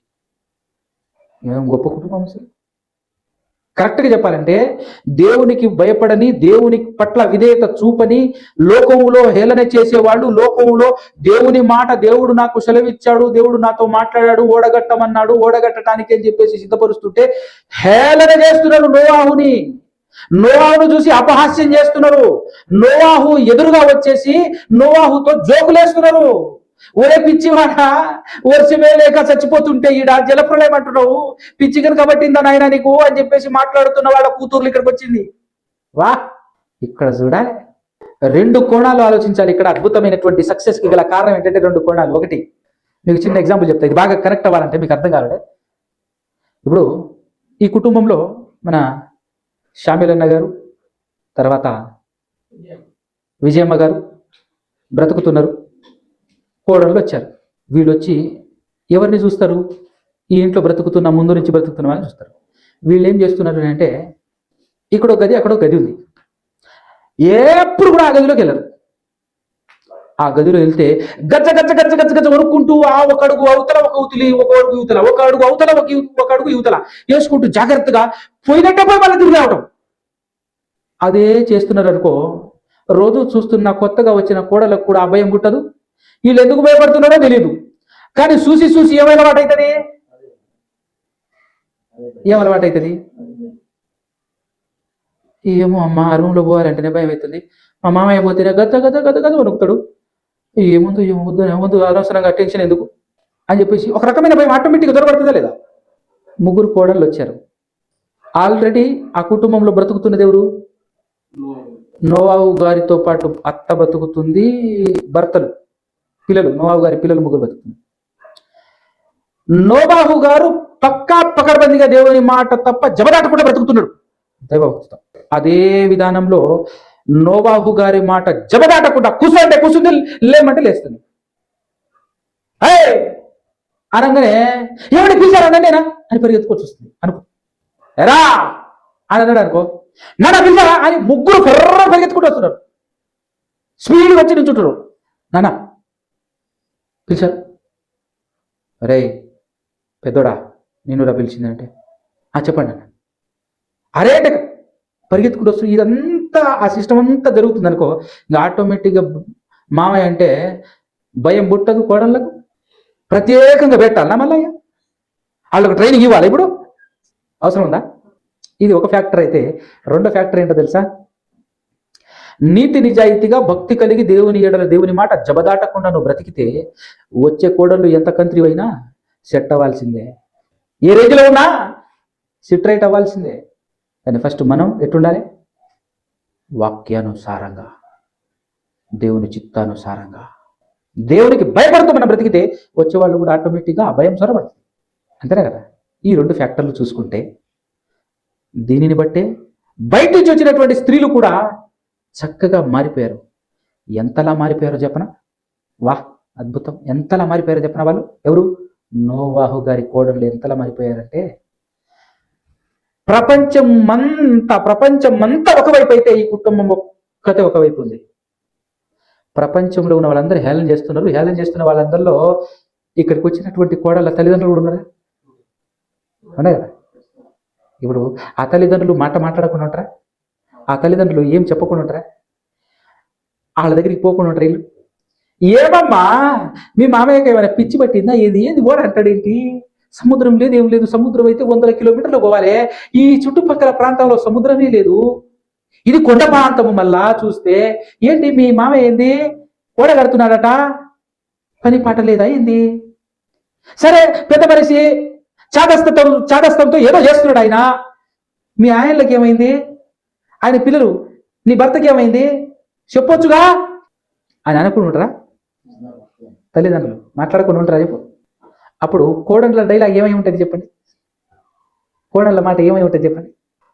ఏం గొప్ప కుటుంబం అసలు! కరెక్ట్గా చెప్పాలంటే దేవునికి భయపడని, దేవుని పట్ల విధేయత చూపని, లోకములో హేళన చేసేవాళ్ళు, లోకములో దేవుని మాట, దేవుడు నాకు సెలవిచ్చాడు, దేవుడు నాతో మాట్లాడాడు, ఓడగట్టమన్నాడు, ఓడగట్టడానికి అని చెప్పేసి సిద్ధపరుస్తుంటే హేళన చేస్తున్నారు నోవాహుని. నోవాహును చూసి అపహాస్యం చేస్తున్నారు. నోవాహు ఎదురుగా వచ్చేసి నోవాహుతో జోకులేస్తున్నారు. ఒరే పిచ్చివాడ, వర్షమే లేక చచ్చిపోతుంటే ఈడ జలప్రలయం అంటున్నావు, పిచ్చి కనుక పట్టిందా నాయన నీకు అని చెప్పేసి మాట్లాడుతున్న వాళ్ళ కూతుర్లు ఇక్కడికి వచ్చింది. వా, ఇక్కడ చూడాలి, 2 కోణాలు ఆలోచించాలి. ఇక్కడ అద్భుతమైనటువంటి సక్సెస్కి గల కారణం ఏంటంటే 2 కోణాలు. ఒకటి మీకు చిన్న ఎగ్జాంపుల్ చెప్తా, ఇది బాగా కనెక్ట్ అవ్వాలంటే మీకు అర్థం కావాలంటే. ఇప్పుడు ఈ కుటుంబంలో మన షామిలన్న గారు, తర్వాత విజయమ్మ గారు బ్రతుకుతున్నారు. కోడళ్ళు వచ్చారు. వీళ్ళు వచ్చి ఎవరిని చూస్తారు? ఈ ఇంట్లో బ్రతుకుతున్న, ముందు నుంచి బ్రతుకుతున్న వాళ్ళని చూస్తారు. వీళ్ళు ఏం చేస్తున్నారు అంటే, ఇక్కడో గది అక్కడో గది ఉంది, ఎప్పుడు కూడా ఆ గదిలోకి వెళ్ళరు. ఆ గదిలో వెళ్తే గజ్జ గజ్జ గజ్జ గజ్జ గజ్జ వరుక్కుంటూ ఆ ఒక అడుగు అవతల ఒక ఉతిలి, ఒక అడుగు యువతల, ఒక అడుగు అవతల ఒక అడుగు యువతల వేసుకుంటూ జాగ్రత్తగా పోయినట్టే పోయి మళ్ళీ తిరిగి రావటం. అదే చేస్తున్నారు అనుకో, రోజు చూస్తున్న కొత్తగా వచ్చిన కోడలకు కూడా అభయం పుట్టదు. వీళ్ళు ఎందుకు భయపడుతున్నారో తెలియదు, కానీ చూసి చూసి ఏం అలవాటు అవుతుంది? ఏమో అమ్మ, ఆ రూమ్లో పోవాలంటేనే భయం అవుతుంది. మా మామయ్య పోతేనే గద్ద గద్ద గద్ద గద్ద వణుకుతాడు. ఏముందు అనవసరంగా టెన్షన్ ఎందుకు అని చెప్పేసి ఒక రకమైన భయం ఆటోమేటిక్గా దొరకబడుతుందా లేదా? ముగ్గురు కోడళ్ళు వచ్చారు. ఆల్రెడీ ఆ కుటుంబంలో బ్రతుకుతున్నది ఎవరు? నోవాహు గారితో పాటు అత్త బతుకుతుంది, భర్తలు, పిల్లలు, నోవాహు గారి పిల్లలు ముగ్గురు బతుకుతుంది. నోవాహు గారు పక్కా పకడ్బందీగా దేవుని మాట తప్ప జబదాటకుండా బ్రతుకుతున్నాడు, దైవభక్తితో. అదే విధానంలో నోవాహు గారి మాట జబదాటకుండా కూర్చుంటే కూర్చుంది, లేమంటే లేస్తుంది. అనగానే ఏమని పిలిచారా నేనా అని పరిగెత్తుకొచ్చి వస్తుంది అనుకో, ఎరా అని అన్నాడు అనుకో, నాన్న పిలిచారా అని ముగ్గురు ఫెర్ర పరిగెత్తుకుంటూ వస్తున్నారు. స్పీడ్ వచ్చి నుంచుంటారు. నాన్న పిలిచారు, అరే పెద్దోడా నిన్నురా పిలిచిందంటే చెప్పండి అన్న. అరే అంటే పరిగెత్తుకుంటూ వస్తుంది. ఇదంతా ఆ సిస్టమ్ అంతా జరుగుతుంది అనుకో, ఇంకా ఆటోమేటిక్గా మామయ్య అంటే భయం పుట్టదు. కోడళ్ళకు ప్రత్యేకంగా పెట్టాలన్నా మళ్ళీ వాళ్ళకు ట్రైనింగ్ ఇవ్వాలి. ఇప్పుడు అవసరం ఉందా? ఇది ఒక ఫ్యాక్టర్ అయితే, రెండో ఫ్యాక్టర్ ఏంటో తెలుసా? నీతి నిజాయితీగా భక్తి కలిగి దేవుని ఎడల దేవుని మాట జబదాటకుండా నువ్వు బ్రతికితే వచ్చే కోడళ్ళు ఎంత కంత్రి అయినా సెట్ అవ్వాల్సిందే. ఏ రేంజ్లో ఉన్నా సిట్ రైట్ అవ్వాల్సిందే. కానీ ఫస్ట్ మనం ఎట్టుండాలి? వాక్యానుసారంగా, దేవుని చిత్తానుసారంగా, దేవునికి భయపడుతూ మనం బ్రతికితే వచ్చేవాళ్ళు కూడా ఆటోమేటిక్గా ఆ భయం సొరబడుతుంది. అంతేనా కదా? ఈ 2 ఫ్యాక్టర్లు చూసుకుంటే దీనిని బట్టే బయట నుంచి వచ్చినటువంటి స్త్రీలు కూడా చక్కగా మారిపోయారు. ఎంతలా మారిపోయారో చెప్పనా? వాహ్, అద్భుతం! ఎంతలా మారిపోయారో చెప్పనా? వాళ్ళు ఎవరు? నోవాహు గారి కోడళ్ళు ఎంతలా మారిపోయారంటే ప్రపంచమంతా ఒకవైపు అయితే ఈ కుటుంబం ఒక్కతే ఒకవైపు ఉంది. ప్రపంచంలో ఉన్న వాళ్ళందరూ హేళన చేస్తున్నారు. హేళన చేస్తున్న వాళ్ళందరిలో ఇక్కడికి వచ్చినటువంటి కోడళ్ళ తల్లిదండ్రులు కూడా ఉన్నారా? అవునా కదా? ఇప్పుడు ఆ తల్లిదండ్రులు మాట్లాడకుండా ఉంటారా? ఆ తల్లిదండ్రులు ఏం చెప్పకుండా ఉంటారా? వాళ్ళ దగ్గరికి పోకుండా ఉంటారు వీళ్ళు. ఏమమ్మా మీ మామయ్యకి ఏమైనా పిచ్చి పట్టిందా? ఏది ఓడ అంటాడేంటి? సముద్రం లేదు, ఏం లేదు. సముద్రం అయితే 100 కిలోమీటర్లు పోవాలి. ఈ చుట్టుపక్కల ప్రాంతంలో సముద్రమే లేదు. ఇది కొండ ప్రాంతము. మళ్ళా చూస్తే ఏంటి మీ మామయ్య ఏంది ఓడ కడుతున్నాడట? పని పాట లేదా ఏంది? సరే, పెద్ద మనిషి చాదస్తంతో ఏదో చేస్తున్నాడు ఆయన. మీ ఆయనకి ఏమైంది? ఆయన పిల్లలు, నీ భర్తకి ఏమైంది చెప్పొచ్చుగా అని అనుకుని ఉంటారా? తల్లిదండ్రులు మాట్లాడుకుని ఉంటారా చెప్పు? అప్పుడు కోడళ్ళ డైలాగ్ ఏమై ఉంటుంది చెప్పండి? కోడళ్ళ మాట ఏమై ఉంటుంది చెప్పండి?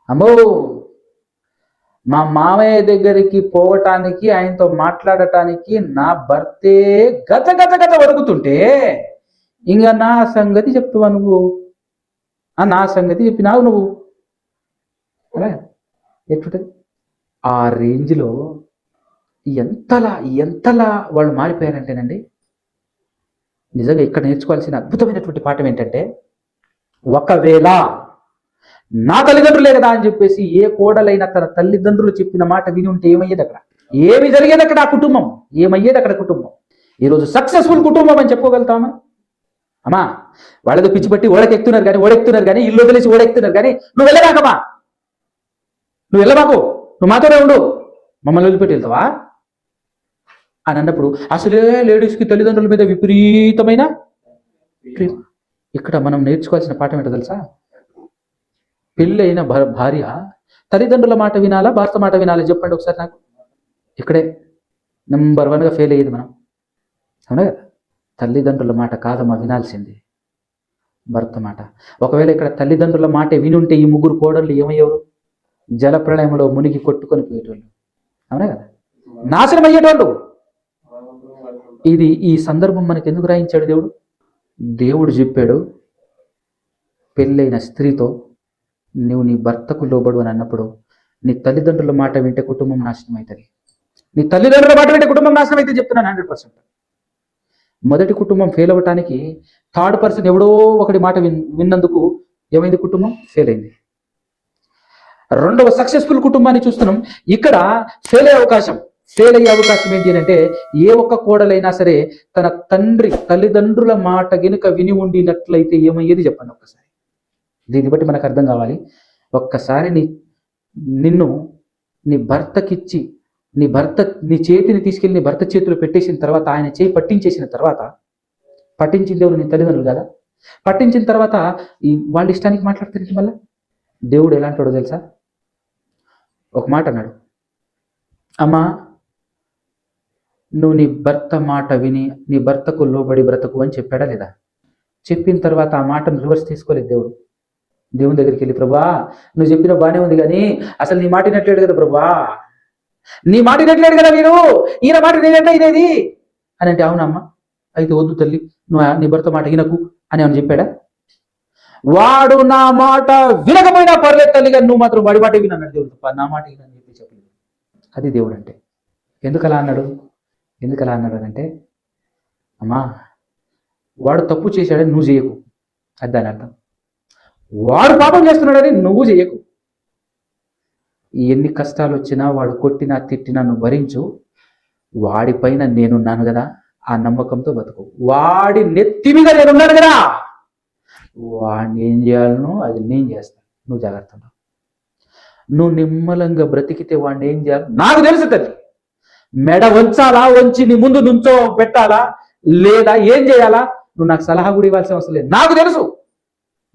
అమ్మో, మా మామయ్య దగ్గరికి పోవటానికి, ఆయనతో మాట్లాడటానికి నా భర్తే గత వరుగుతుంటే ఇంకా నా సంగతి చెప్తావా నువ్వు? నా సంగతి చెప్పినావు నువ్వు. అలా ఎట్టుంటది? ఆ రేంజ్లో ఎంతలా వాళ్ళు మారిపోయారంటేనండి, నిజంగా ఇక్కడ నేర్చుకోవాల్సిన అద్భుతమైనటువంటి పాఠం ఏంటంటే, ఒకవేళ నా తల్లిదండ్రులే కదా అని చెప్పేసి ఏ కోడలైనా తన తల్లిదండ్రులు చెప్పిన మాట విని ఉంటే ఏమయ్యేది అక్కడ? ఏమి జరిగేది అక్కడ? ఆ కుటుంబం ఏమయ్యేది అక్కడ? కుటుంబం ఈరోజు సక్సెస్ఫుల్ కుటుంబం అని చెప్పుకోగలుగుతామా? అమ్మా, వాళ్ళతో పిచ్చి పట్టి ఓడెక్కుతున్నారు కానీ ఇల్లు వదిలేసి ఓడెక్కుతున్నారు కానీ నువ్వు వెళ్ళబాకమ్మా, నువ్వు వెళ్ళబాకు, నువ్వు మాతోనే ఉండు, మమ్మల్ని వదిలిపెట్టి వెళ్తావా అని అన్నప్పుడు అసలే లేడీస్కి తల్లిదండ్రుల మీద విపరీతమైన ప్రేమ. ఇక్కడ మనం నేర్చుకోవాల్సిన పాఠం ఏంటో తెలుసా? పెళ్ళైన భార్య తల్లిదండ్రుల మాట వినాలా, భర్త మాట వినాలా? చెప్పండి ఒకసారి నాకు. ఇక్కడే నెంబర్ 1గా ఫెయిల్ అయ్యేది మనం. అవునా కదా? తల్లిదండ్రుల మాట కాదమ్మా వినాల్సింది, భర్త మాట. ఒకవేళ ఇక్కడ తల్లిదండ్రుల మాట వినుంటే ఈ 3 కోడళ్ళు ఏమయ్యేవారు? జల ప్రళయంలో మునిగి కొట్టుకొని పోయేటోళ్ళు. అవునా కదా? నాశనం అయ్యేటోళ్ళు. ఈ సందర్భం మనకి ఎందుకు రాయించాడు దేవుడు? దేవుడు చెప్పాడు, పెళ్ళైన స్త్రీతో నువ్వు నీ భర్తకు లోబడు అని అన్నప్పుడు నీ తల్లిదండ్రుల మాట వింటే కుటుంబం నాశనం అవుతుంది. నీ తల్లిదండ్రుల మాట వింటే కుటుంబం నాశనం అయితే చెప్తున్నాను 100%. మొదటి కుటుంబం ఫెయిల్ అవ్వటానికి థర్డ్ పర్సన్ ఎవడో ఒకటి మాట విన్నందుకు ఏమైంది? కుటుంబం ఫెయిల్ అయింది. రెండవ సక్సెస్ఫుల్ కుటుంబాన్ని చూస్తున్నాం. ఇక్కడ ఫెయిల్ అయ్యే అవకాశం ఏంటి అంటే, ఏ ఒక్క కోడలైనా సరే తన తల్లిదండ్రుల మాట గనుక విని ఉండినట్లయితే ఏమయ్యేది చెప్పండి ఒక్కసారి. దీన్ని బట్టి మనకు అర్థం కావాలి. ఒక్కసారి నిన్ను నీ భర్తకిచ్చి నీ చేతిని తీసుకెళ్ళి నీ భర్త చేతిలో పెట్టేసిన తర్వాత, ఆయన చేయి పట్టించేసిన తర్వాత, పట్టించింది ఎవరు? నీ తల్లిదండ్రులు కదా. పట్టించిన తర్వాత వాళ్ళ ఇష్టానికి మాట్లాడుతుంది. మళ్ళీ దేవుడు ఎలాంటాడో తెలుసా? ఒక మాట అన్నాడు, అమ్మా నువ్వు నీ భర్త మాట విని నీ భర్తకు లోబడి బ్రతకు అని చెప్పాడా లేదా? చెప్పిన తర్వాత ఆ మాటను రివర్స్ తీసుకోలేదు దేవుడు. దేవుని దగ్గరికి వెళ్ళి, ప్రభా నువ్వు చెప్పిన బాగానే ఉంది కానీ అసలు నీ మాట వినట్లేడు కదా ప్రభా, నీ మాట వినట్లేడు కదా మీరు, ఈయన మాట నేనంటే ఇదేది అని అంటే, అవునమ్మా అయితే వద్దు తల్లి, నువ్వు నీ భర్త మాట వినకు అని అని చెప్పాడా? వాడు నా మాట వినకపోయినా పర్లేదు తల్లిగా, నువ్వు మాత్రం వాడి మాట వినన్నాడు దేవుడు తప్ప నా మాట వినని చెప్పి చెప్పలేదు. అది దేవుడు అంటే. ఎందుకు అలా అన్నాడు అంటే, అమ్మా వాడు తప్పు చేశాడని నువ్వు చేయకు, అది దాని అర్థం. వాడు పాపం చేస్తున్నాడని నువ్వు చేయకు. ఎన్ని కష్టాలు వచ్చినా, వాడు కొట్టినా తిట్టినా నువ్వు భరించు. వాడిపైన నేనున్నాను కదా, ఆ నమ్మకంతో బతుకు. వాడి నెత్తి మీద నేనున్నాను కదా, వాడిని ఏం చేయాలనో అది నేను చేస్తాను, నువ్వు జాగ్రత్త. నువ్వు నిమ్మలంగా బ్రతికితే వాడిని ఏం చేయాలి నాకు తెలుసు తల్లి. మెడ వంచాలా, వంచి నీ ముందు నుంచో పెట్టాలా, లేదా ఏం చేయాలా? నువ్వు నాకు సలహా కూడా ఇవ్వాల్సిన అవసరం లేదు, నాకు తెలుసు.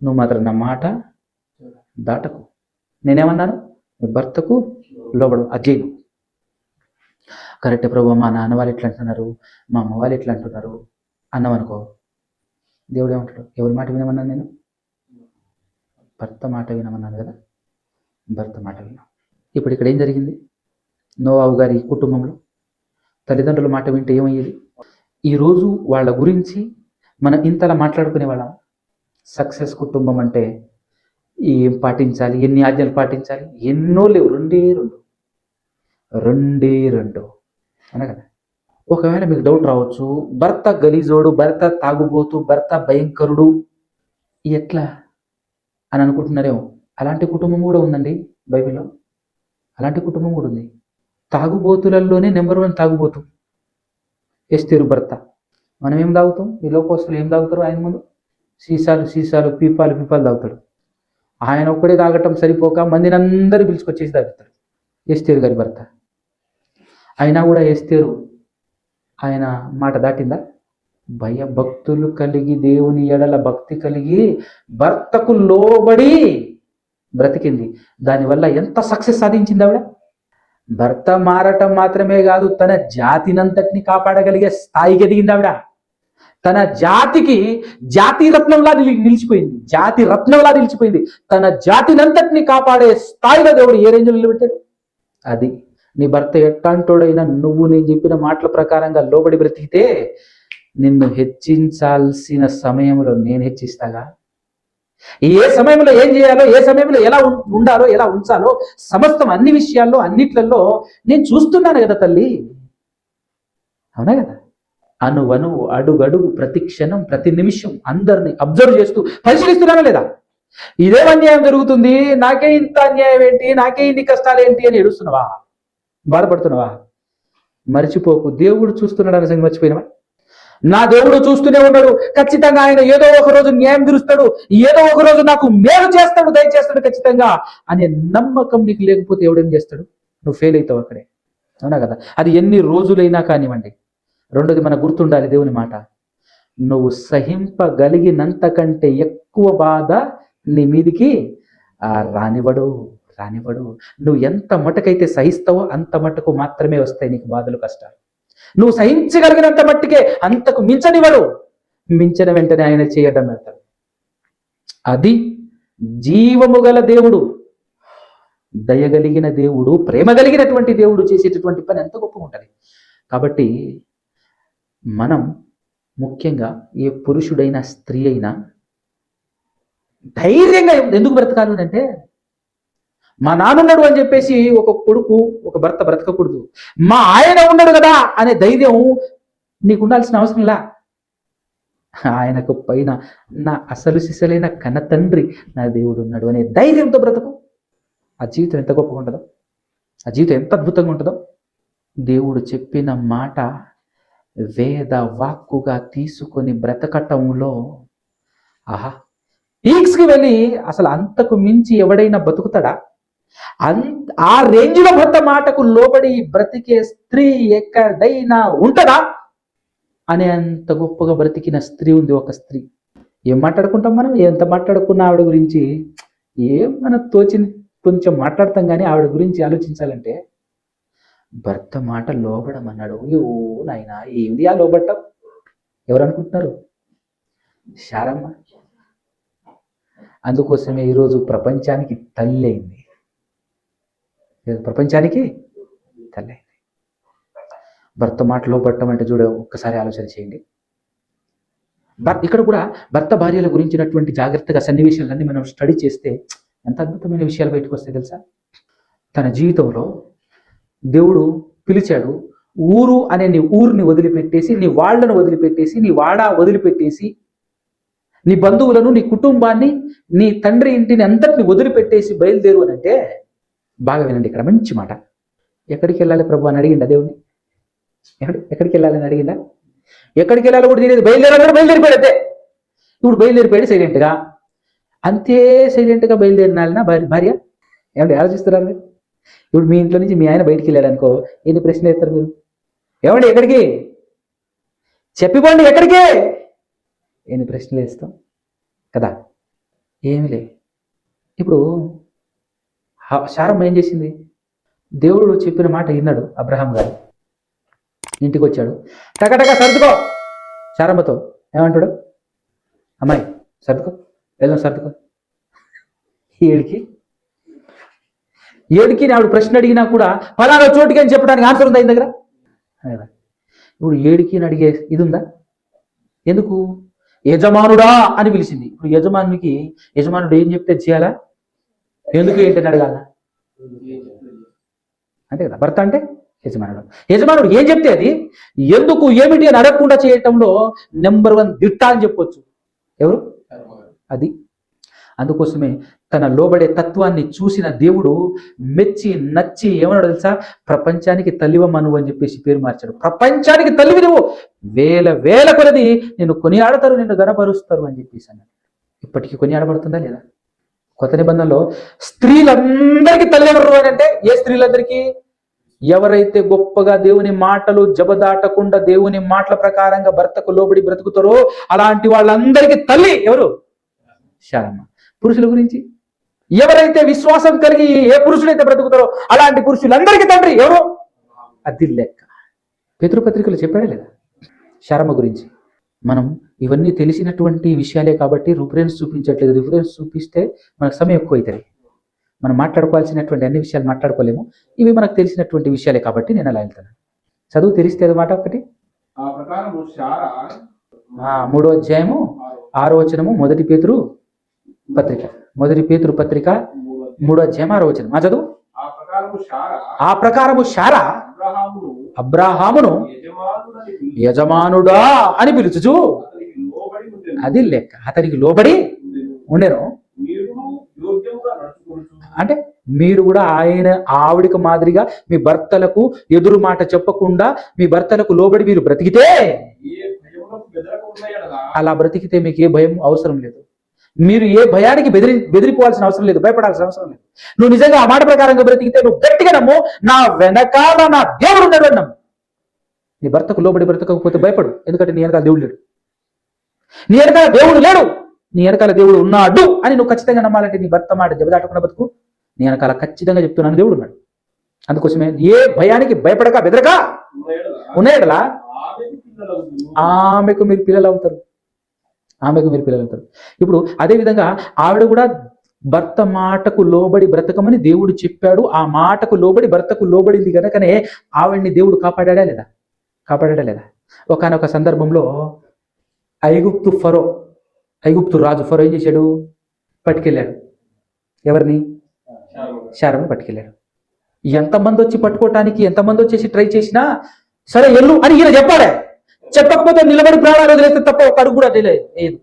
నువ్వు మాత్రం నా మాట దాటకు. నేనేమన్నాను? నీ భర్తకు లోబడు, అజయ్ను. కరెక్టే ప్రభు, మా నాన్న వాళ్ళు ఎట్లా అంటున్నారు, మా అమ్మ వాళ్ళు ఎట్లా అంటున్నారు అన్నామనుకో, దేవుడు ఏమంటాడు? ఎవరి మాట వినమన్నాను నేను? భర్త మాట వినమన్నాను కదా, భర్త మాట విన. ఇప్పుడు ఇక్కడ ఏం జరిగింది? నోవాహు గారి కుటుంబంలో తల్లిదండ్రుల మాట వింటే ఏమయ్యేది? ఈరోజు వాళ్ళ గురించి మనం ఇంతలా మాట్లాడుకునే వాళ్ళం. సక్సెస్ కుటుంబం అంటే ఏం పాటించాలి, ఎన్ని ఆజ్ఞలు పాటించాలి? ఎన్నో లేవు, రెండే రెండు అనగా. ఒకవేళ మీకు డౌట్ రావచ్చు, భర్త గలీజోడు, భర్త తాగుబోతు, భర్త భయంకరుడు ఎట్లా అని అనుకుంటున్నారేమో. అలాంటి కుటుంబం కూడా ఉందండి బైబిల్లో, అలాంటి కుటుంబం కూడా ఉంది. తాగుబోతులలోనే నెంబర్ 1 తాగుబోతు ఎస్తేరు భర్త. మనం ఏం తాగుతాం? ఈ లోకోస్తులు ఏం తాగుతారు? ఆయన ముందు సీసాలు పీపాలు తాగుతాడు. ఆయన ఒక్కడే తాగటం సరిపోక మందిని అందరూ పిలుచుకొచ్చేసి తాగుతాడు ఎస్తేరు గారి భర్త. అయినా కూడా ఎస్తేరు ఆయన మాట దాటిందా? భయభక్తులు కలిగి, దేవుని ఎడల భక్తి కలిగి భర్తకు లోబడి బ్రతికింది. దానివల్ల ఎంత సక్సెస్ సాధించింది ఆవిడ? భర్త మారటం మాత్రమే కాదు, తన జాతినంతటిని కాపాడగలిగే స్థాయికి ఎదిగింది ఆవిడ. తన జాతికి జాతి రత్నంలా నిలిచిపోయింది, జాతి రత్నంలా నిలిచిపోయింది. తన జాతినంతటిని కాపాడే స్థాయిలో దేవుడు ఏ రేంజ్లో నిలబెట్టాడు? అది నీ భర్త ఎట్టాంటోడైనా నువ్వు నేను చెప్పిన మాటల ప్రకారంగా లోబడి బ్రతికితే నిన్ను హెచ్చించాల్సిన సమయంలో నేను హెచ్చిస్తాగా. ఏ సమయంలో ఏం చేయాలో, ఏ సమయంలో ఎలా ఉండాలో, ఎలా ఉంచాలో సమస్తం అన్ని విషయాల్లో అన్నిట్లలో నేను చూస్తున్నాను కదా తల్లి. అవునా కదా? అణువణువు, అడుగడుగు, ప్రతి క్షణం, ప్రతి నిమిషం అందరిని అబ్జర్వ్ చేస్తూ పరిశీలిస్తున్నానా లేదా? ఇదేం అన్యాయం జరుగుతుంది, నాకే ఇంత అన్యాయం ఏంటి, నాకే ఇన్ని కష్టాలు ఏంటి అని ఏడుస్తున్నావా? బాధపడుతున్నావా? మర్చిపోకు, దేవుడు చూస్తున్నాడు అనే సంగతి మర్చిపోయినావా? నా దేవుడు చూస్తూనే ఉన్నాడు. ఖచ్చితంగా ఆయన ఏదో ఒక రోజు న్యాయం తీరుస్తాడు, ఏదో ఒక రోజు నాకు మేలు చేస్తాడు, దయచేస్తాడు ఖచ్చితంగా అనే నమ్మకం నీకు లేకపోతే ఎవడేం చేస్తాడు? నువ్వు ఫెయిల్ అవుతావు అక్కడే. అవునా కదా? అది ఎన్ని రోజులైనా కానివ్వండి. రెండోది మనకు గుర్తుండాలి దేవుని మాట, నువ్వు సహింపగలిగినంత కంటే ఎక్కువ బాధ నీ మీదికి రానివ్వడు. నువ్వు ఎంత మటుకైతే సహిస్తావో అంత మటుకు మాత్రమే వస్తాయి నీకు బాధలు, కష్టాలు. నువ్వు సహించగలిగినంత మట్టుకే, అంతకు మించనివ్వడు. మించిన వెంటనే ఆయన చేయడం పెడతాడు. అది జీవము గల దేవుడు, దయగలిగిన దేవుడు, ప్రేమ కలిగినటువంటి దేవుడు చేసేటటువంటి పని ఎంత గొప్పగా ఉంటుంది. కాబట్టి మనం ముఖ్యంగా ఏ పురుషుడైనా స్త్రీ అయినా ధైర్యంగా ఎందుకు బ్రతకాలి అంటే, మా నాన్నున్నాడు అని చెప్పేసి ఒక కొడుకు, ఒక భర్త బ్రతకకూడదు. మా ఆయన ఉన్నాడు కదా అనే ధైర్యం నీకు ఉండాల్సిన అవసరంలా. ఆయనకు పైన నా అసలు సిసలైన కన్న తండ్రి నా దేవుడు ఉన్నాడు అనే ధైర్యంతో బ్రతకు. ఆ జీవితం ఎంత గొప్పగా ఉంటుందో, ఆ జీవితం ఎంత అద్భుతంగా ఉంటుందో. దేవుడు చెప్పిన మాట వేద వాక్కుగా తీసుకొని బ్రతకటంలో పీక్స్కి వెళ్ళి అసలు అంతకు మించి ఎవడైనా బతుకుతాడా? ఆ రేంజ్లో భర్త మాటకు లోబడి బ్రతికే స్త్రీ ఎక్కడైనా ఉంటదా అనే అంత గొప్పగా బ్రతికిన స్త్రీ ఉంది, ఒక స్త్రీ. ఏం మాట్లాడుకుంటాం మనం? ఎంత మాట్లాడుకున్నా ఆవిడ గురించి ఏం మనకు తోచింది కొంచెం మాట్లాడతాం, కానీ ఆవిడ గురించి ఆలోచించాలంటే భర్త మాట లోబడమన్నాడు. అయ్యో నాయనా, ఏంది ఆ లోబట్టం? ఎవరు అనుకుంటున్నారు? శారమ్మ. అందుకోసమే ఈరోజు ప్రపంచానికి తల్లి అయింది. ప్రపంచానికి తల్లి అయింది. భర్త మాట లోబట్టం అంటే చూడ, ఒక్కసారి ఆలోచన చేయండి. ఇక్కడ కూడా భర్త భార్యల గురించినటువంటి జాగ్రత్తగా సన్నివేశాలన్నీ మనం స్టడీ చేస్తే ఎంత అద్భుతమైన విషయాలు బయటకు వస్తాయి తెలుసా? తన జీవితంలో దేవుడు పిలిచాడు. ఊరు అనే నీ ఊరిని వదిలిపెట్టేసి, నీ వాళ్లను వదిలిపెట్టేసి, నీ వాడ వదిలిపెట్టేసి, నీ బంధువులను, నీ కుటుంబాన్ని, నీ తండ్రి ఇంటిని అంతటిని వదిలిపెట్టేసి బయలుదేరు అని అంటే, బాగా వినండి ఇక్కడ మంచి మాట. ఎక్కడికి వెళ్ళాలి ప్రభు అని అడిగిందా దేవుని? ఎక్కడికి వెళ్ళాలని అడిగిందా? ఎక్కడికి వెళ్ళాలో కూడా తెలియదు. బయలుదేరిపోయాడు అంతే. ఇప్పుడు బయలుదేరిపోయాడు సైలెంట్గా, అంతే సైలెంట్గా బయలుదేరినాలనా భార్య? ఏమంటే ఆలోచిస్తున్నారు? ఇప్పుడు మీ ఇంట్లో నుంచి మీ ఆయన బయటికి వెళ్ళాడు అనుకో, ఎన్ని ప్రశ్నలు ఎత్తారు మీరు? ఏమండి ఎక్కడికి? చెప్పిపోండి ఎక్కడికి? ఎన్ని ప్రశ్నలు వేస్తాం కదా. ఏమి లే. ఇప్పుడు శారమ్మ ఏం చేసింది? దేవుడు చెప్పిన మాట విన్నాడు అబ్రహాం గారు. ఇంటికి వచ్చాడు, టకటక సర్దుకో. శారమ్మతో ఏమంటాడు? అమ్మాయి సర్దుకో, వెళ్దాం సర్దుకో. ఏడికి ఆవిడ ప్రశ్న అడిగినా కూడా ఫలానా చోటుకి అని చెప్పడానికి ఆన్సర్ ఉందా ఆయన దగ్గర? ఇప్పుడు ఏడికి అని అడిగే ఇది ఉందా? ఎందుకు? యజమానుడా అని పిలిచింది. ఇప్పుడు యజమానుడు ఏం చెప్తే చేయాలా? ఎందుకు ఏంటని అడగాల అంతే కదా. భర్త అంటే యజమానుడు ఏం చెప్తే అది ఎందుకు ఏమిటి అని అడగకుండా చేయటంలో నెంబర్ 1 దిట్ట అని చెప్పొచ్చు. ఎవరు? అది. అందుకోసమే తన లోబడే తత్వాన్ని చూసిన దేవుడు మెచ్చి నచ్చి ఏమన్నాడు తెలుసా? ప్రపంచానికి తల్లివమ్మ నువ్వు అని చెప్పేసి పేరు మార్చాడు. ప్రపంచానికి తల్లివి నువ్వు, వేల కొలది నిన్ను కొనియాడతారు, నిన్ను గనపరుస్తారు అని చెప్పేసి అన్నాడు. ఇప్పటికీ కొనియాడబడుతుందా లేదా? కొత్త నిబంధనలో స్త్రీలందరికీ తల్లి ఎవరు అని అంటే, ఏ స్త్రీలందరికీ? ఎవరైతే గొప్పగా దేవుని మాటలు జబదాటకుండా దేవుని మాటల ప్రకారంగా భర్తకు లోబడి బ్రతుకుతారో అలాంటి వాళ్ళందరికీ తల్లి ఎవరు? శారమ్మ. పురుషుల గురించి ఎవరైతే విశ్వాసం కలిగి ఏ పురుషులైతే బ్రతుకుతారో అలాంటి పురుషులందరికీ తండ్రి ఎవరు? అది లెక్క. పితృపత్రికలు చెప్పాడా లేదా శారమ్మ గురించి? మనం ఇవన్నీ తెలిసినటువంటి విషయాలే కాబట్టి రిఫరెన్స్ చూపించట్లేదు. రిఫరెన్స్ చూపిస్తే మనకు సమయం ఎక్కువ అవుతుంది. మనం మాట్లాడుకోవాల్సినటువంటి అన్ని విషయాలు మాట్లాడుకోలేము. ఇవి మనకు తెలిసినటువంటి విషయాలే కాబట్టి నేను అలా వెళ్తాను. చదువు తెలిస్తే మాట ఒకటి. 3వ అధ్యాయము 6వ వచనము మొదటి పేతురు పత్రిక 3వ అధ్యాయం 6వ వచనం. మా చదువు. ఆ ప్రకారము శారా అబ్రాహామును యజమానుడా అని పిలుచుచు, అది లెక్క, అతనికి లోబడి ఉండెను. అంటే మీరు కూడా ఆవిడికి మాదిరిగా మీ భర్తలకు ఎదురు మాట చెప్పకుండా మీ భర్తలకు లోబడి మీరు బ్రతికితే, అలా బ్రతికితే మీకు ఏ భయం అవసరం లేదు. మీరు ఏ భయానికి బెదిరిపోవాల్సిన అవసరం లేదు, భయపడాల్సిన అవసరం లేదు. నువ్వు నిజంగా ఆ మాట ప్రకారంగా బ్రతికితే, నువ్వు గట్టిగా నమ్ము, నా వెనకాల నా దేవుడు ఉన్నాడు అని నమ్ము. నీ భర్తకు లోబడి బ్రతకకపోతే భయపడు, ఎందుకంటే నీ వెనకాల దేవుడు లేడు. నీ వెనకాల దేవుడు లేడు, నీ వెనకాల దేవుడు ఉన్నాడు అని నువ్వు ఖచ్చితంగా నమ్మాలంటే నీ భర్త మాట జబదాటకుండా బతుకు. నీ వెనకాల ఖచ్చితంగా చెప్తున్నాను దేవుడు ఉన్నాడు. అందుకోసమే ఏ భయానికి భయపడక బెదరక ఉన్నాయడలా ఆమెకు మీరు పిల్లలు అవుతారు. ఇప్పుడు అదేవిధంగా ఆవిడ కూడా భర్త మాటకు లోబడి బ్రతకమని దేవుడు చెప్పాడు. ఆ మాటకు లోబడి భర్తకు లోబడింది కనుకనే ఆవిడ్ని దేవుడు కాపాడా లేదా? ఒకానొక సందర్భంలో ఐగుప్తు రాజు ఫరో ఏం చేశాడు? పట్టుకెళ్ళాడు. ఎవరిని? శారమ్ని పట్టుకెళ్ళాడు. ఎంతమంది వచ్చి పట్టుకోవటానికి, ఎంతమంది వచ్చేసి ట్రై చేసినా సరే ఎల్లు అని ఈయన చెప్పాడే. చెప్పకపోతే నిలబడి ప్రాణాలు వదిలేస్తే తప్ప ఒక అడుగు కూడా లేదు.